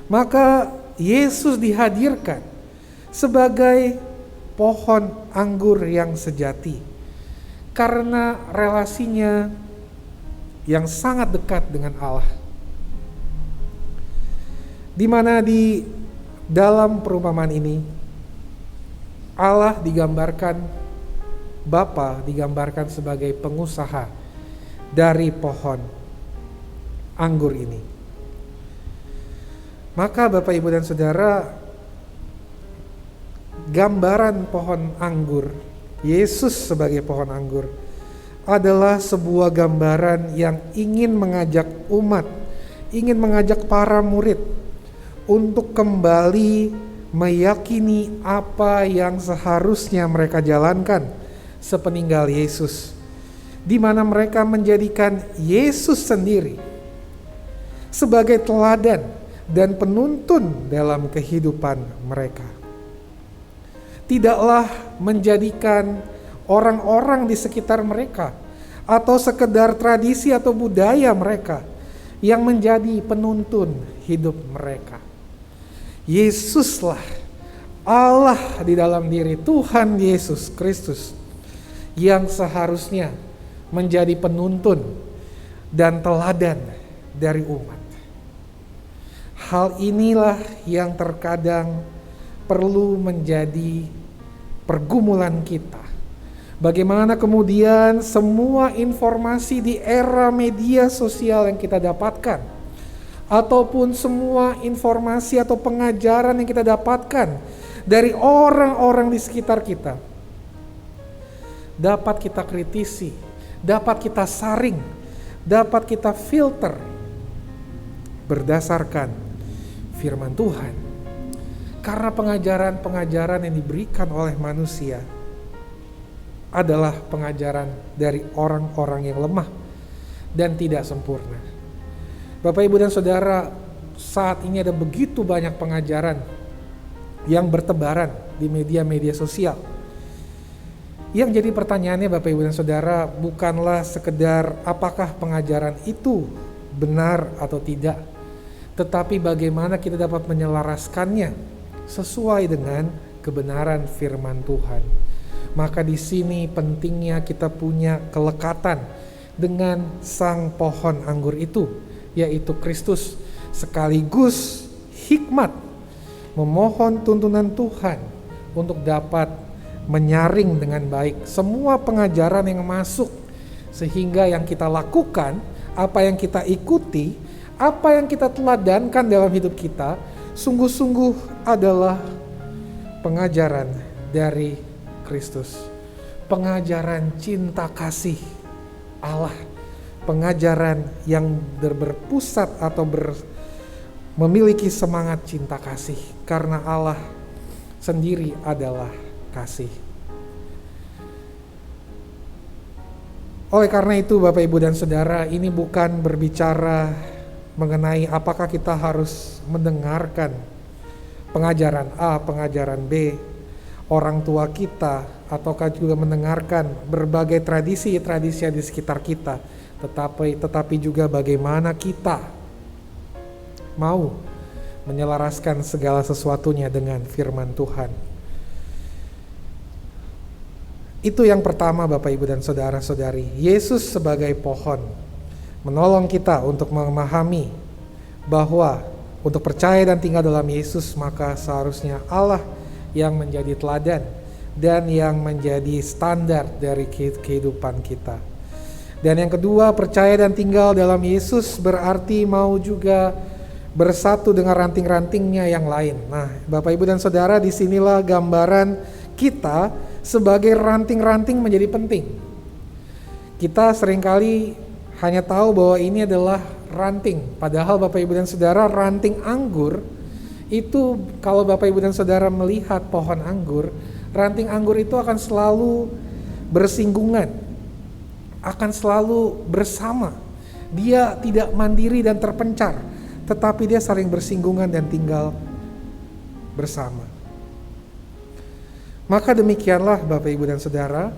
Maka Yesus dihadirkan sebagai pohon anggur yang sejati karena relasinya yang sangat dekat dengan Allah. Di mana di dalam perumpamaan ini Allah digambarkan, Bapa digambarkan sebagai pengusaha dari pohon anggur ini. Maka Bapak, Ibu, dan Saudara, gambaran pohon anggur, Yesus sebagai pohon anggur, adalah sebuah gambaran yang ingin mengajak umat, ingin mengajak para murid untuk kembali meyakini apa yang seharusnya mereka jalankan sepeninggal Yesus, di mana mereka menjadikan Yesus sendiri sebagai teladan dan penuntun dalam kehidupan mereka. Tidaklah menjadikan orang-orang di sekitar mereka atau sekedar tradisi atau budaya mereka yang menjadi penuntun hidup mereka. Yesuslah Allah di dalam diri Tuhan Yesus Kristus yang seharusnya menjadi penuntun dan teladan dari umat. Hal inilah yang terkadang perlu menjadi pergumulan kita. Bagaimana kemudian semua informasi di era media sosial yang kita dapatkan, ataupun semua informasi atau pengajaran yang kita dapatkan dari orang-orang di sekitar kita, dapat kita kritisi, dapat kita saring, dapat kita filter berdasarkan firman Tuhan. Karena pengajaran-pengajaran yang diberikan oleh manusia adalah pengajaran dari orang-orang yang lemah dan tidak sempurna. Bapak, Ibu, dan Saudara, saat ini ada begitu banyak pengajaran yang bertebaran di media-media sosial. Yang jadi pertanyaannya, Bapak, Ibu, dan Saudara, bukanlah sekedar apakah pengajaran itu benar atau tidak, tetapi bagaimana kita dapat menyelaraskannya sesuai dengan kebenaran firman Tuhan. Maka di sini pentingnya kita punya kelekatan dengan sang pohon anggur itu, yaitu Kristus, sekaligus hikmat memohon tuntunan Tuhan untuk dapat menyaring dengan baik semua pengajaran yang masuk, sehingga yang kita lakukan, apa yang kita ikuti, apa yang kita teladankan dalam hidup kita sungguh-sungguh adalah pengajaran dari Kristus. pengajaran cinta kasih Allah, pengajaran yang berpusat atau memiliki semangat cinta kasih, karena Allah sendiri adalah kasih. Oleh karena itu Bapak Ibu dan Saudara, ini bukan berbicara mengenai apakah kita harus mendengarkan pengajaran A, pengajaran B, orang tua kita, ataukah juga mendengarkan berbagai tradisi-tradisi di sekitar kita, tetapi juga bagaimana kita mau menyelaraskan segala sesuatunya dengan firman Tuhan. Itu yang pertama Bapak Ibu dan Saudara-saudari. Yesus sebagai pohon menolong kita untuk memahami bahwa untuk percaya dan tinggal dalam Yesus, maka seharusnya Allah yang menjadi teladan dan yang menjadi standar dari kehidupan kita. Dan yang kedua, percaya dan tinggal dalam Yesus berarti mau juga bersatu dengan ranting-rantingnya yang lain. Nah, Bapak Ibu dan Saudara, disinilah gambaran kita sebagai ranting-ranting menjadi penting. Kita seringkali hanya tahu bahwa ini adalah ranting, padahal Bapak Ibu dan Saudara, ranting anggur itu, kalau Bapak Ibu dan Saudara melihat pohon anggur, ranting anggur itu akan selalu bersinggungan, akan selalu bersama. Dia tidak mandiri dan terpencar, tetapi dia saling bersinggungan dan tinggal bersama. Maka demikianlah Bapak Ibu dan Saudara,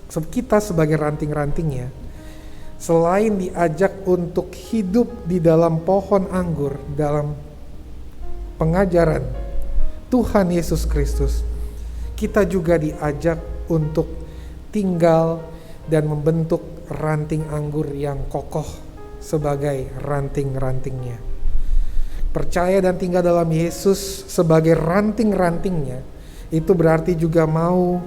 kita sebagai ranting-rantingnya, selain diajak untuk hidup di dalam pohon anggur, dalam pengajaran Tuhan Yesus Kristus, kita juga diajak untuk tinggal dan membentuk ranting anggur yang kokoh sebagai ranting-rantingnya. Percaya dan tinggal dalam Yesus sebagai ranting-rantingnya, itu berarti juga mau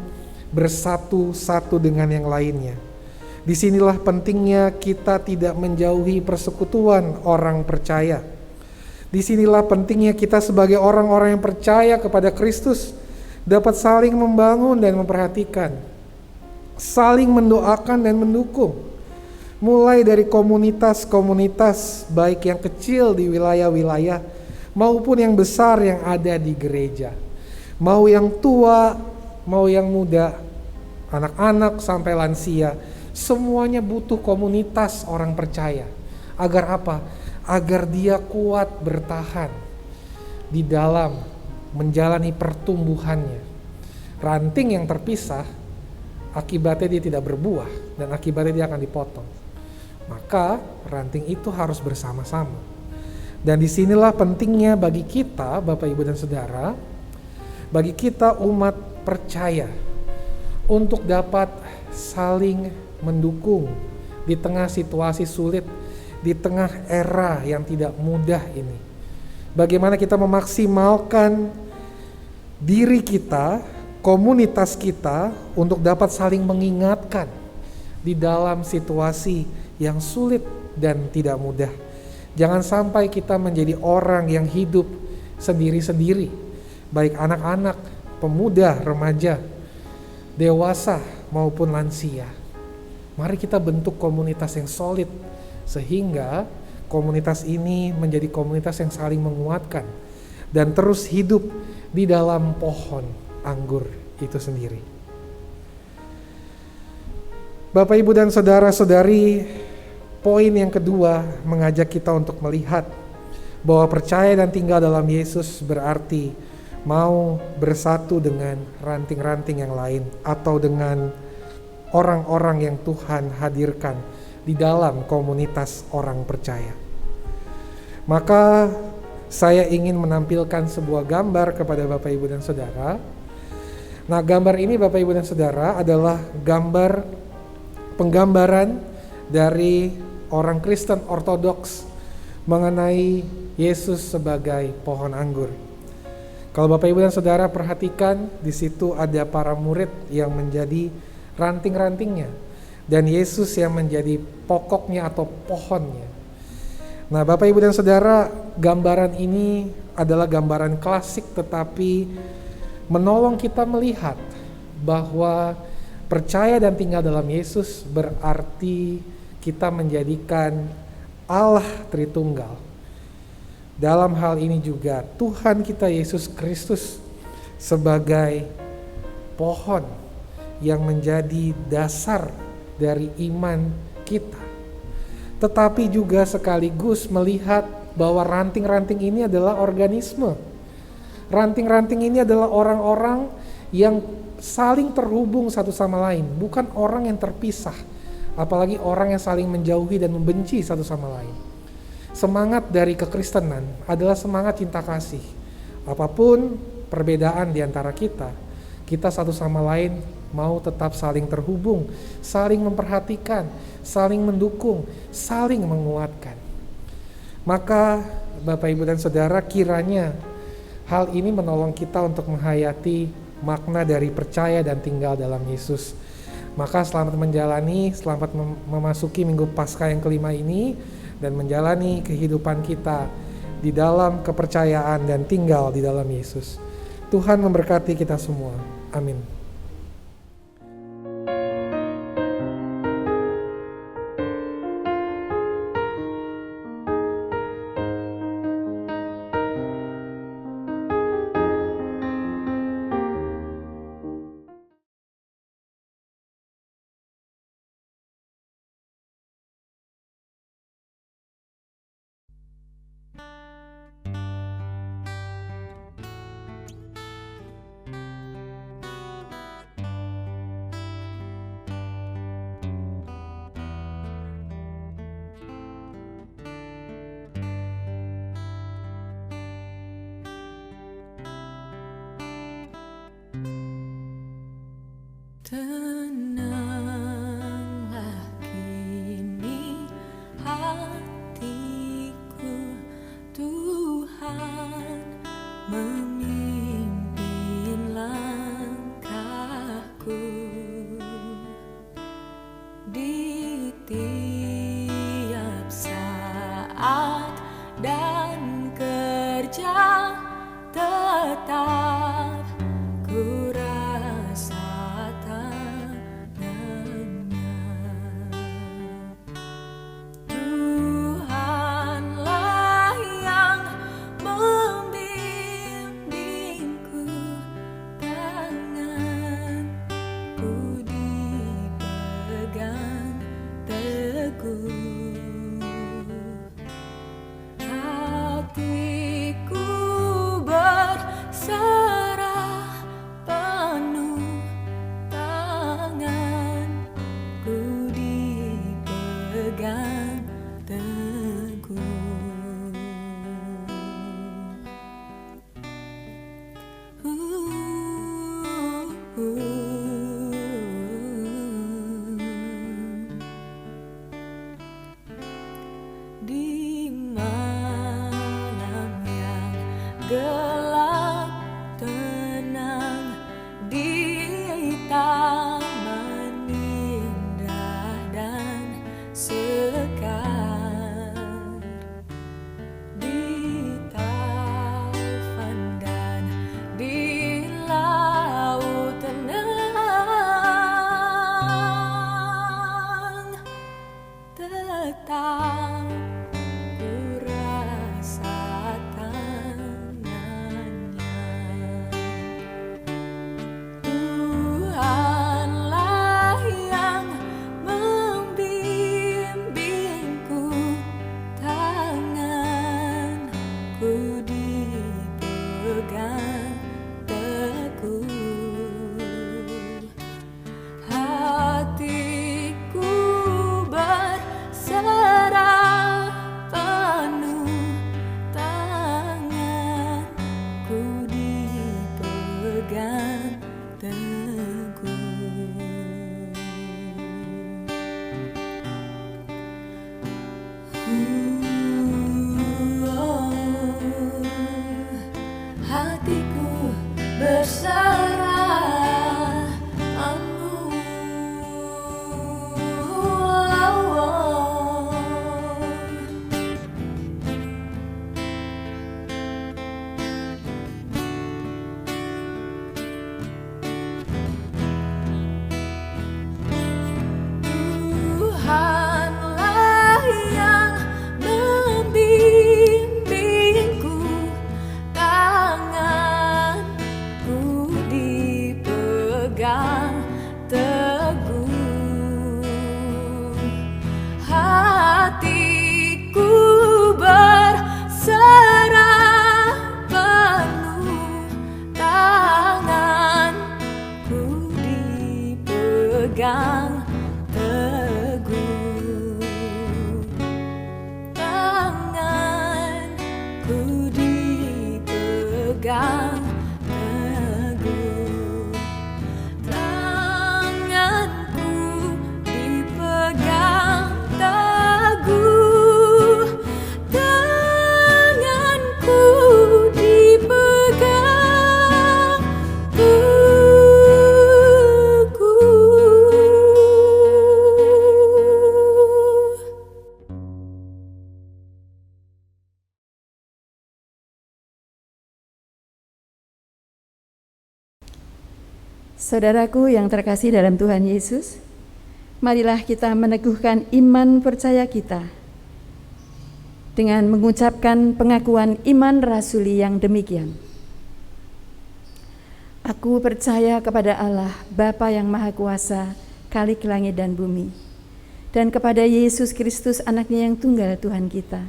bersatu-satu dengan yang lainnya. Disinilah pentingnya kita tidak menjauhi persekutuan orang percaya. Disinilah pentingnya kita sebagai orang-orang yang percaya kepada Kristus dapat saling membangun dan memperhatikan, saling mendoakan dan mendukung. Mulai dari komunitas-komunitas baik yang kecil di wilayah-wilayah maupun yang besar yang ada di gereja. Mau yang tua, mau yang muda, anak-anak sampai lansia, semuanya butuh komunitas orang percaya. Agar apa? Agar dia kuat bertahan di dalam menjalani pertumbuhannya. Ranting yang terpisah, akibatnya dia tidak berbuah dan akibatnya dia akan dipotong. Maka ranting itu harus bersama-sama. Dan disinilah pentingnya bagi kita, Bapak Ibu dan Saudara, bagi kita umat percaya, untuk dapat saling mendukung di tengah situasi sulit, di tengah era yang tidak mudah ini. Bagaimana kita memaksimalkan diri kita, komunitas kita, untuk dapat saling mengingatkan di dalam situasi yang sulit dan tidak mudah. Jangan sampai kita menjadi orang yang hidup sendiri-sendiri, baik anak-anak, pemuda, remaja, dewasa maupun lansia. Mari kita bentuk komunitas yang solid, sehingga komunitas ini menjadi komunitas yang saling menguatkan dan terus hidup di dalam pohon anggur itu sendiri. Bapak, Ibu, dan saudara-saudari, poin yang kedua mengajak kita untuk melihat bahwa percaya dan tinggal dalam Yesus berarti mau bersatu dengan ranting-ranting yang lain atau dengan orang-orang yang Tuhan hadirkan di dalam komunitas orang percaya. Maka saya ingin menampilkan sebuah gambar kepada Bapak, Ibu, dan Saudara. Nah, gambar ini Bapak, Ibu, dan Saudara adalah penggambaran dari orang Kristen Ortodoks mengenai Yesus sebagai pohon anggur. Kalau Bapak, Ibu, dan Saudara perhatikan, di situ ada para murid yang menjadi ranting-rantingnya dan Yesus yang menjadi pokoknya atau pohonnya. Nah, Bapak, Ibu, dan Saudara, gambaran ini adalah gambaran klasik tetapi menolong kita melihat bahwa percaya dan tinggal dalam Yesus berarti kita menjadikan Allah Tritunggal. Dalam hal ini juga Tuhan kita Yesus Kristus sebagai pohon yang menjadi dasar dari iman kita. Tetapi juga sekaligus melihat bahwa ranting-ranting ini adalah organisme. Ranting-ranting ini adalah orang-orang yang saling terhubung satu sama lain, bukan orang yang terpisah, apalagi orang yang saling menjauhi dan membenci satu sama lain. Semangat dari kekristenan adalah semangat cinta kasih. Apapun perbedaan di antara kita, kita satu sama lain mau tetap saling terhubung, saling memperhatikan, saling mendukung, saling menguatkan. Maka Bapak Ibu dan Saudara, kiranya hal ini menolong kita untuk menghayati makna dari percaya dan tinggal dalam Yesus. Maka selamat menjalani, selamat memasuki Minggu Paskah yang kelima ini dan menjalani kehidupan kita di dalam kepercayaan dan tinggal di dalam Yesus. Tuhan memberkati kita semua. Amin. Tenanglah kini hatiku, Tuhan memimpin langkahku di tiap saat dan kerja tetap ku rasa tangannya. Tuhanlah yang membimbingku, tanganku dipegang teguh. Hatiku berserah penuh, tanganku dipegang teguh. Di malam yang gelap tenang, di taman indah dan sekar, di taufan dan di laut tenang, tetap ku rasa tangannya. Saudaraku yang terkasih dalam Tuhan Yesus, marilah kita meneguhkan iman percaya kita dengan mengucapkan pengakuan iman rasuli yang demikian. Aku percaya kepada Allah, Bapa yang Maha Kuasa, Khalik langit dan bumi, dan kepada Yesus Kristus, anaknya yang tunggal Tuhan kita,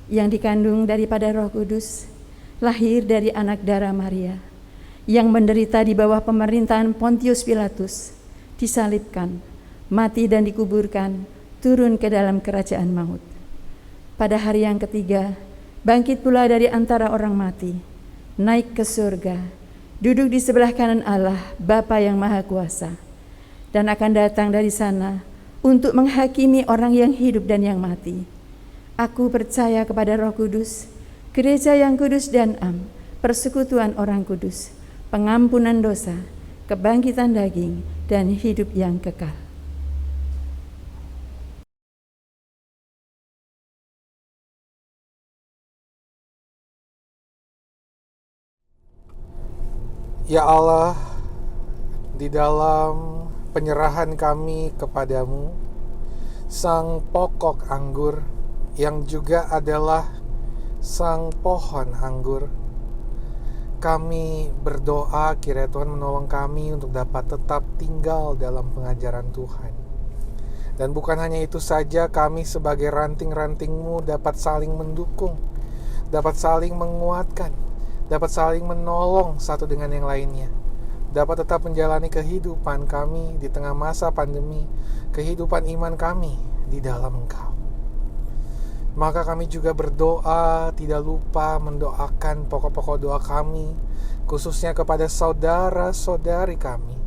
yang dikandung daripada Roh Kudus, lahir dari anak darah Maria, yang menderita di bawah pemerintahan Pontius Pilatus, disalibkan, mati dan dikuburkan, turun ke dalam kerajaan maut. Pada hari yang ketiga, bangkit pula dari antara orang mati, naik ke surga, duduk di sebelah kanan Allah, Bapa yang Maha Kuasa, dan akan datang dari sana untuk menghakimi orang yang hidup dan yang mati. Aku percaya kepada Roh Kudus, gereja yang kudus dan am, persekutuan orang kudus, pengampunan dosa, kebangkitan daging, dan hidup yang kekal. Ya Allah, di dalam penyerahan kami kepadamu, Sang pokok anggur yang juga adalah Sang pohon anggur, kami berdoa kiranya Tuhan menolong kami untuk dapat tetap tinggal dalam pengajaran Tuhan. Dan bukan hanya itu saja, kami sebagai ranting-ranting-Mu dapat saling mendukung, dapat saling menguatkan, dapat saling menolong satu dengan yang lainnya, dapat tetap menjalani kehidupan kami di tengah masa pandemi, kehidupan iman kami di dalam Engkau. Maka kami juga berdoa, tidak lupa mendoakan pokok-pokok doa kami, khususnya kepada saudara-saudari kami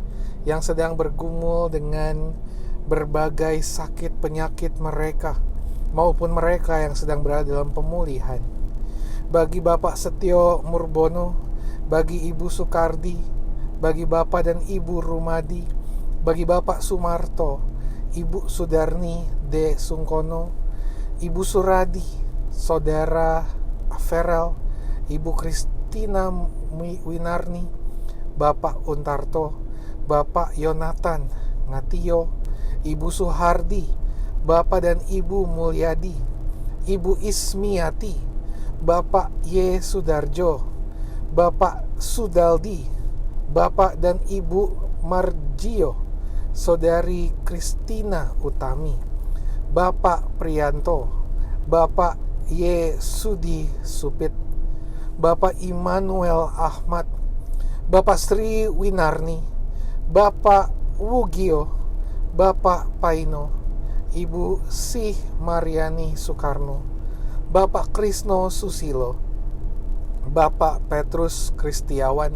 yang sedang bergumul dengan berbagai sakit penyakit mereka, maupun mereka yang sedang berada dalam pemulihan. Bagi Bapak Setio Murbono, bagi Ibu Sukardi, bagi Bapak dan Ibu Rumadi, bagi Bapak Sumarto, Ibu Sudarni D. Sungkono, Ibu Suradi, Saudara Ferel, Ibu Kristina Winarni, Bapak Untarto, Bapak Yonatan Ngatio, Ibu Suhardi, Bapak dan Ibu Mulyadi, Ibu Ismiati, Bapak Y. Sudarjo, Bapak Sudaldi, Bapak dan Ibu Margio, Saudari Kristina Utami, Bapak Priyanto, Bapak Y. Sudi Supit, Bapak Immanuel Ahmad, Bapak Sri Winarni, Bapak Wugio, Bapak Paino, Ibu Sih Mariani Soekarno, Bapak Krisno Susilo, Bapak Petrus Kristiawan,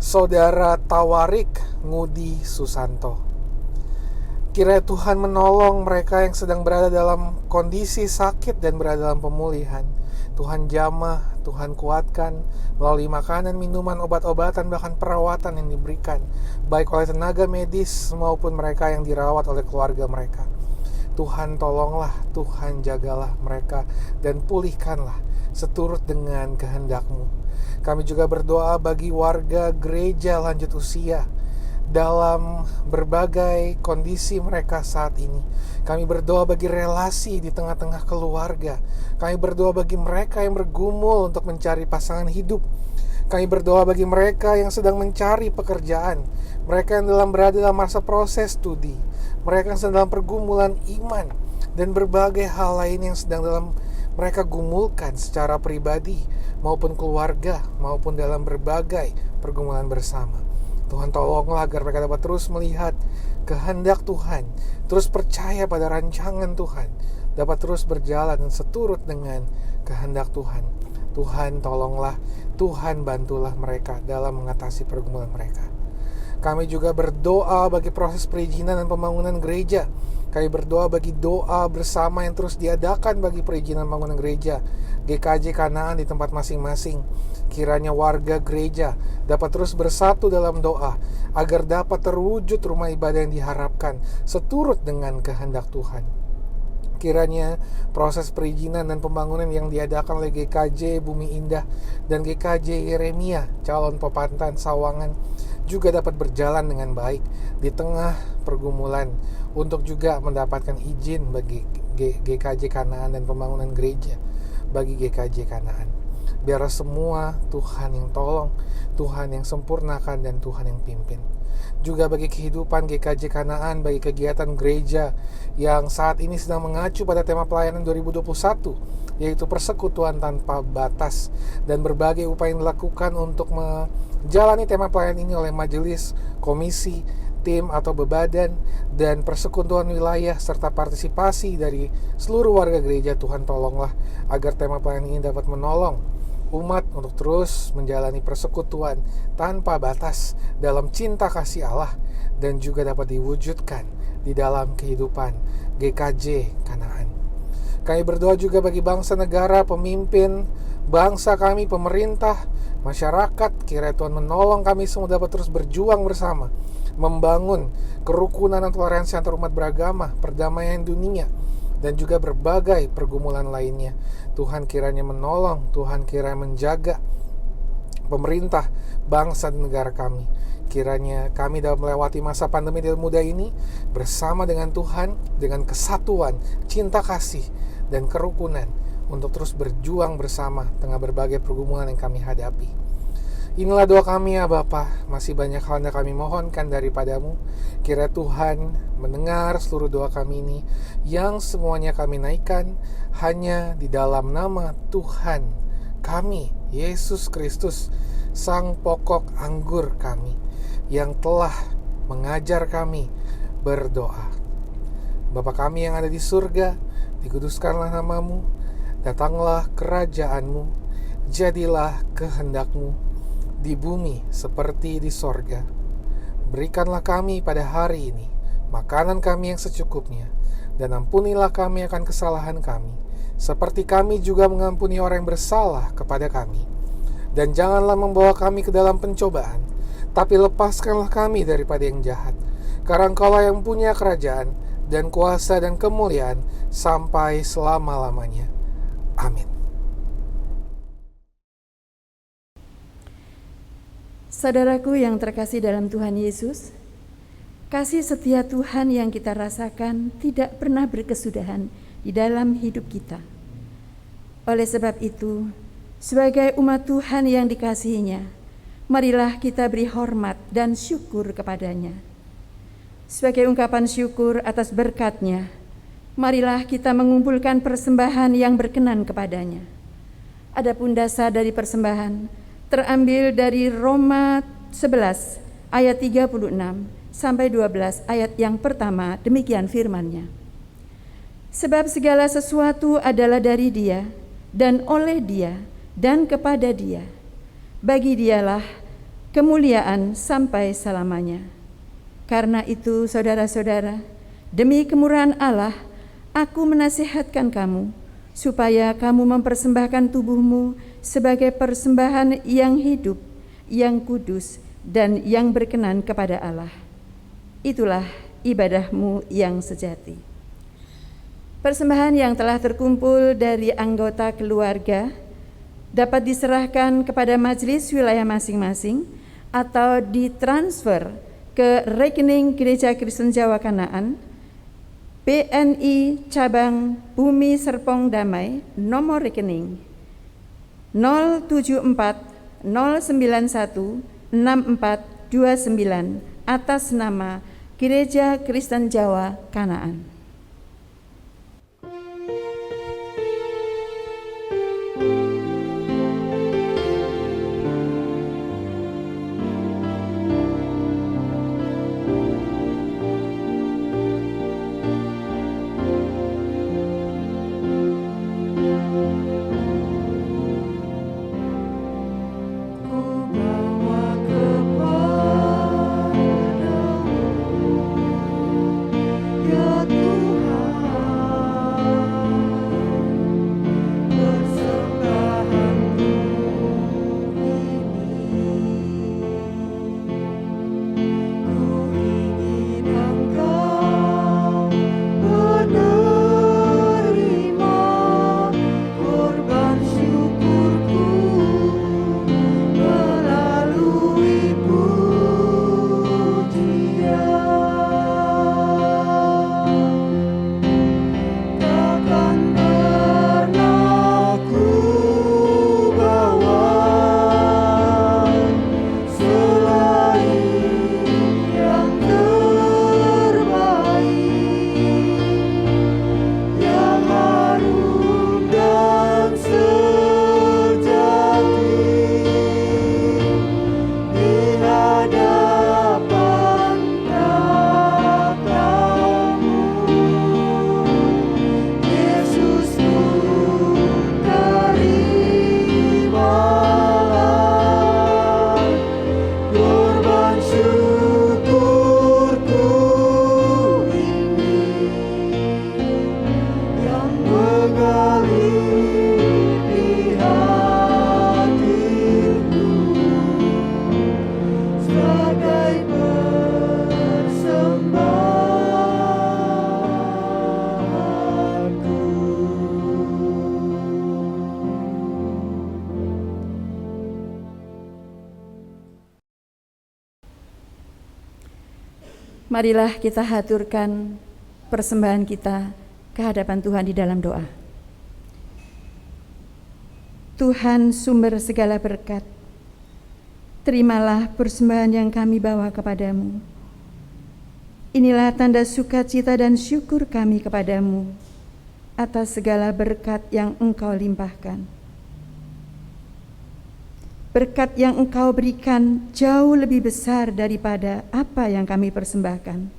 Saudara Tawarik Ngudi Susanto. Kiranya Tuhan menolong mereka yang sedang berada dalam kondisi sakit dan berada dalam pemulihan. Tuhan jamah, Tuhan kuatkan melalui makanan, minuman, obat-obatan, bahkan perawatan yang diberikan, baik oleh tenaga medis maupun mereka yang dirawat oleh keluarga mereka. Tuhan tolonglah, Tuhan jagalah mereka dan pulihkanlah seturut dengan kehendak-Mu. Kami juga berdoa bagi warga gereja lanjut usia dalam berbagai kondisi mereka saat ini. Kami berdoa bagi relasi di tengah-tengah keluarga. Kami berdoa bagi mereka yang bergumul untuk mencari pasangan hidup. Kami berdoa bagi mereka yang sedang mencari pekerjaan, mereka yang berada dalam masa proses studi, mereka yang sedang dalam pergumulan iman, dan berbagai hal lain yang sedang dalam mereka gumulkan secara pribadi maupun keluarga maupun dalam berbagai pergumulan bersama. Tuhan tolonglah agar mereka dapat terus melihat kehendak Tuhan, terus percaya pada rancangan Tuhan, dapat terus berjalan seturut dengan kehendak Tuhan. Tuhan tolonglah, Tuhan bantulah mereka dalam mengatasi pergumulan mereka. Kami juga berdoa bagi proses perizinan dan pembangunan gereja. Kami berdoa bagi doa bersama yang terus diadakan bagi perizinan pembangunan gereja GKJ Kanaan di tempat masing-masing. Kiranya warga gereja dapat terus bersatu dalam doa agar dapat terwujud rumah ibadah yang diharapkan seturut dengan kehendak Tuhan. Kiranya proses perizinan dan pembangunan yang diadakan oleh GKJ Bumi Indah dan GKJ Yeremia calon Pepantan Sawangan, juga dapat berjalan dengan baik di tengah pergumulan, untuk juga mendapatkan izin bagi GKJ Kanaan dan pembangunan gereja bagi GKJ Kanaan. Biarlah semua Tuhan yang tolong, Tuhan yang sempurnakan, dan Tuhan yang pimpin. Juga bagi kehidupan GKJ Kanaan, bagi kegiatan gereja yang saat ini sedang mengacu pada tema pelayanan 2021, yaitu persekutuan tanpa batas, dan berbagai upaya yang dilakukan untuk menjalani tema pelayanan ini oleh majelis, komisi, tim atau bebadan, dan persekutuan wilayah serta partisipasi dari seluruh warga gereja. Tuhan tolonglah agar tema pelayanan ini dapat menolong umat untuk terus menjalani persekutuan tanpa batas dalam cinta kasih Allah, dan juga dapat diwujudkan di dalam kehidupan GKJ Kanaan. Kami berdoa juga bagi bangsa negara, pemimpin bangsa kami, pemerintah, masyarakat. Kiranya Tuhan menolong kami semua dapat terus berjuang bersama, membangun kerukunan dan toleransi antar umat beragama, perdamaian dunia, dan juga berbagai pergumulan lainnya. Tuhan kiranya menolong, Tuhan kiranya menjaga pemerintah, bangsa dan negara kami. Kiranya kami dapat melewati masa pandemi yang muda ini bersama dengan Tuhan, dengan kesatuan, cinta kasih, dan kerukunan, untuk terus berjuang bersama tengah berbagai pergumulan yang kami hadapi. Inilah doa kami ya Bapa. Masih banyak hal yang kami mohonkan daripadamu. Kiranya Tuhan mendengar seluruh doa kami ini, yang semuanya kami naikkan hanya di dalam nama Tuhan kami, Yesus Kristus, Sang Pokok Anggur kami, yang telah mengajar kami berdoa. Bapa kami yang ada di surga, dikuduskanlah namamu, datanglah kerajaanmu, jadilah kehendakmu di bumi seperti di sorga. Berikanlah kami pada hari ini makanan kami yang secukupnya, dan ampunilah kami akan kesalahan kami, seperti kami juga mengampuni orang yang bersalah kepada kami. Dan janganlah membawa kami ke dalam pencobaan, tapi lepaskanlah kami daripada yang jahat. Karena Engkaulah yang punya kerajaan dan kuasa dan kemuliaan sampai selama-lamanya. Amin. Saudaraku yang terkasih dalam Tuhan Yesus, kasih setia Tuhan yang kita rasakan tidak pernah berkesudahan di dalam hidup kita. Oleh sebab itu, sebagai umat Tuhan yang dikasihinya, marilah kita beri hormat dan syukur kepadanya. Sebagai ungkapan syukur atas berkat-Nya, marilah kita mengumpulkan persembahan yang berkenan kepadanya. Adapun dasar dari persembahan terambil dari Roma 11 ayat 36 sampai 12 ayat yang pertama. Demikian firman-Nya. Sebab segala sesuatu adalah dari Dia, dan oleh Dia, dan kepada Dia. Bagi Dialah kemuliaan sampai selamanya. Karena itu, saudara-saudara, demi kemurahan Allah, aku menasihatkan kamu, supaya kamu mempersembahkan tubuhmu sebagai persembahan yang hidup, yang kudus, dan yang berkenan kepada Allah. Itulah ibadahmu yang sejati. Persembahan yang telah terkumpul dari anggota keluarga dapat diserahkan kepada majelis wilayah masing-masing atau ditransfer ke rekening Gereja Kristen Jawa Kanaan, BNI Cabang Bumi Serpong Damai, nomor rekening 074 091 6429 atas nama Gereja Kristen Jawa Kanaan. Ya Tuhan. Marilah kita haturkan persembahan kita ke hadapan Tuhan di dalam doa. Tuhan sumber segala berkat, terimalah persembahan yang kami bawa kepadamu. Inilah tanda sukacita dan syukur kami kepadamu atas segala berkat yang Engkau limpahkan. Berkat yang Engkau berikan jauh lebih besar daripada apa yang kami persembahkan.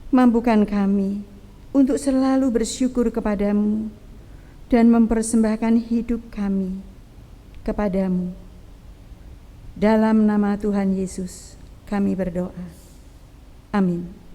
Mampukan kami untuk selalu bersyukur kepadamu dan mempersembahkan hidup kami kepadamu. Dalam nama Tuhan Yesus kami berdoa. Amin.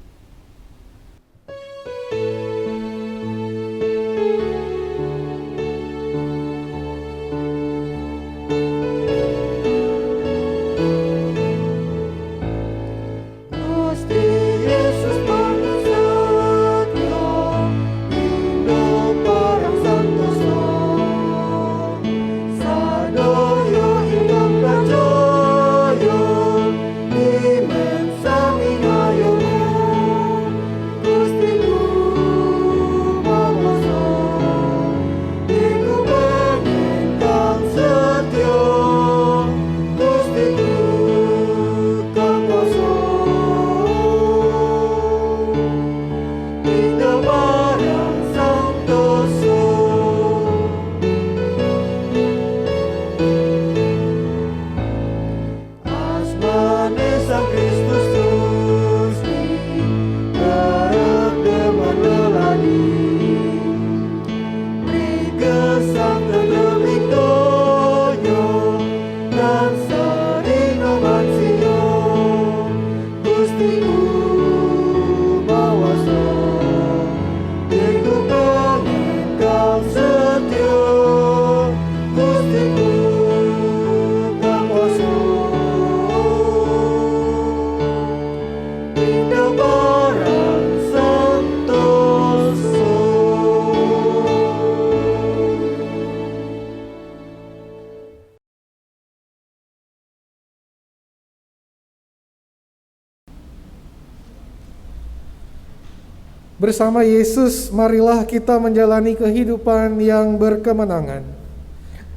Bersama Yesus, marilah kita menjalani kehidupan yang berkemenangan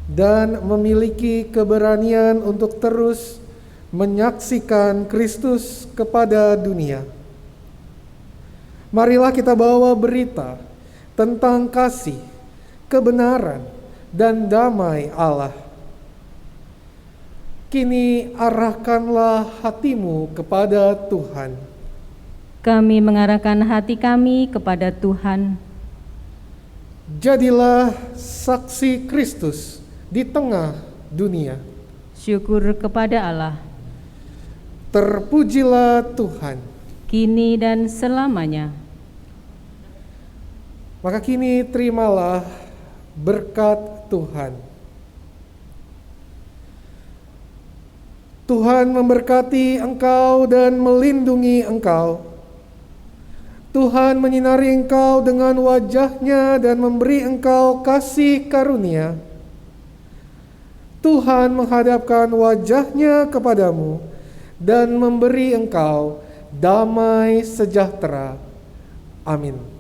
dan memiliki keberanian untuk terus menyaksikan Kristus kepada dunia. Marilah kita bawa berita tentang kasih, kebenaran, dan damai Allah. Kini arahkanlah hatimu kepada Tuhan. Kami mengarahkan hati kami kepada Tuhan. Jadilah saksi Kristus di tengah dunia. Syukur kepada Allah. Terpujilah Tuhan. Kini dan selamanya. Maka kini terimalah berkat Tuhan. Tuhan memberkati engkau dan melindungi engkau. Tuhan menyinari engkau dengan wajah-Nya dan memberi engkau kasih karunia. Tuhan menghadapkan wajah-Nya kepadamu dan memberi engkau damai sejahtera. Amin.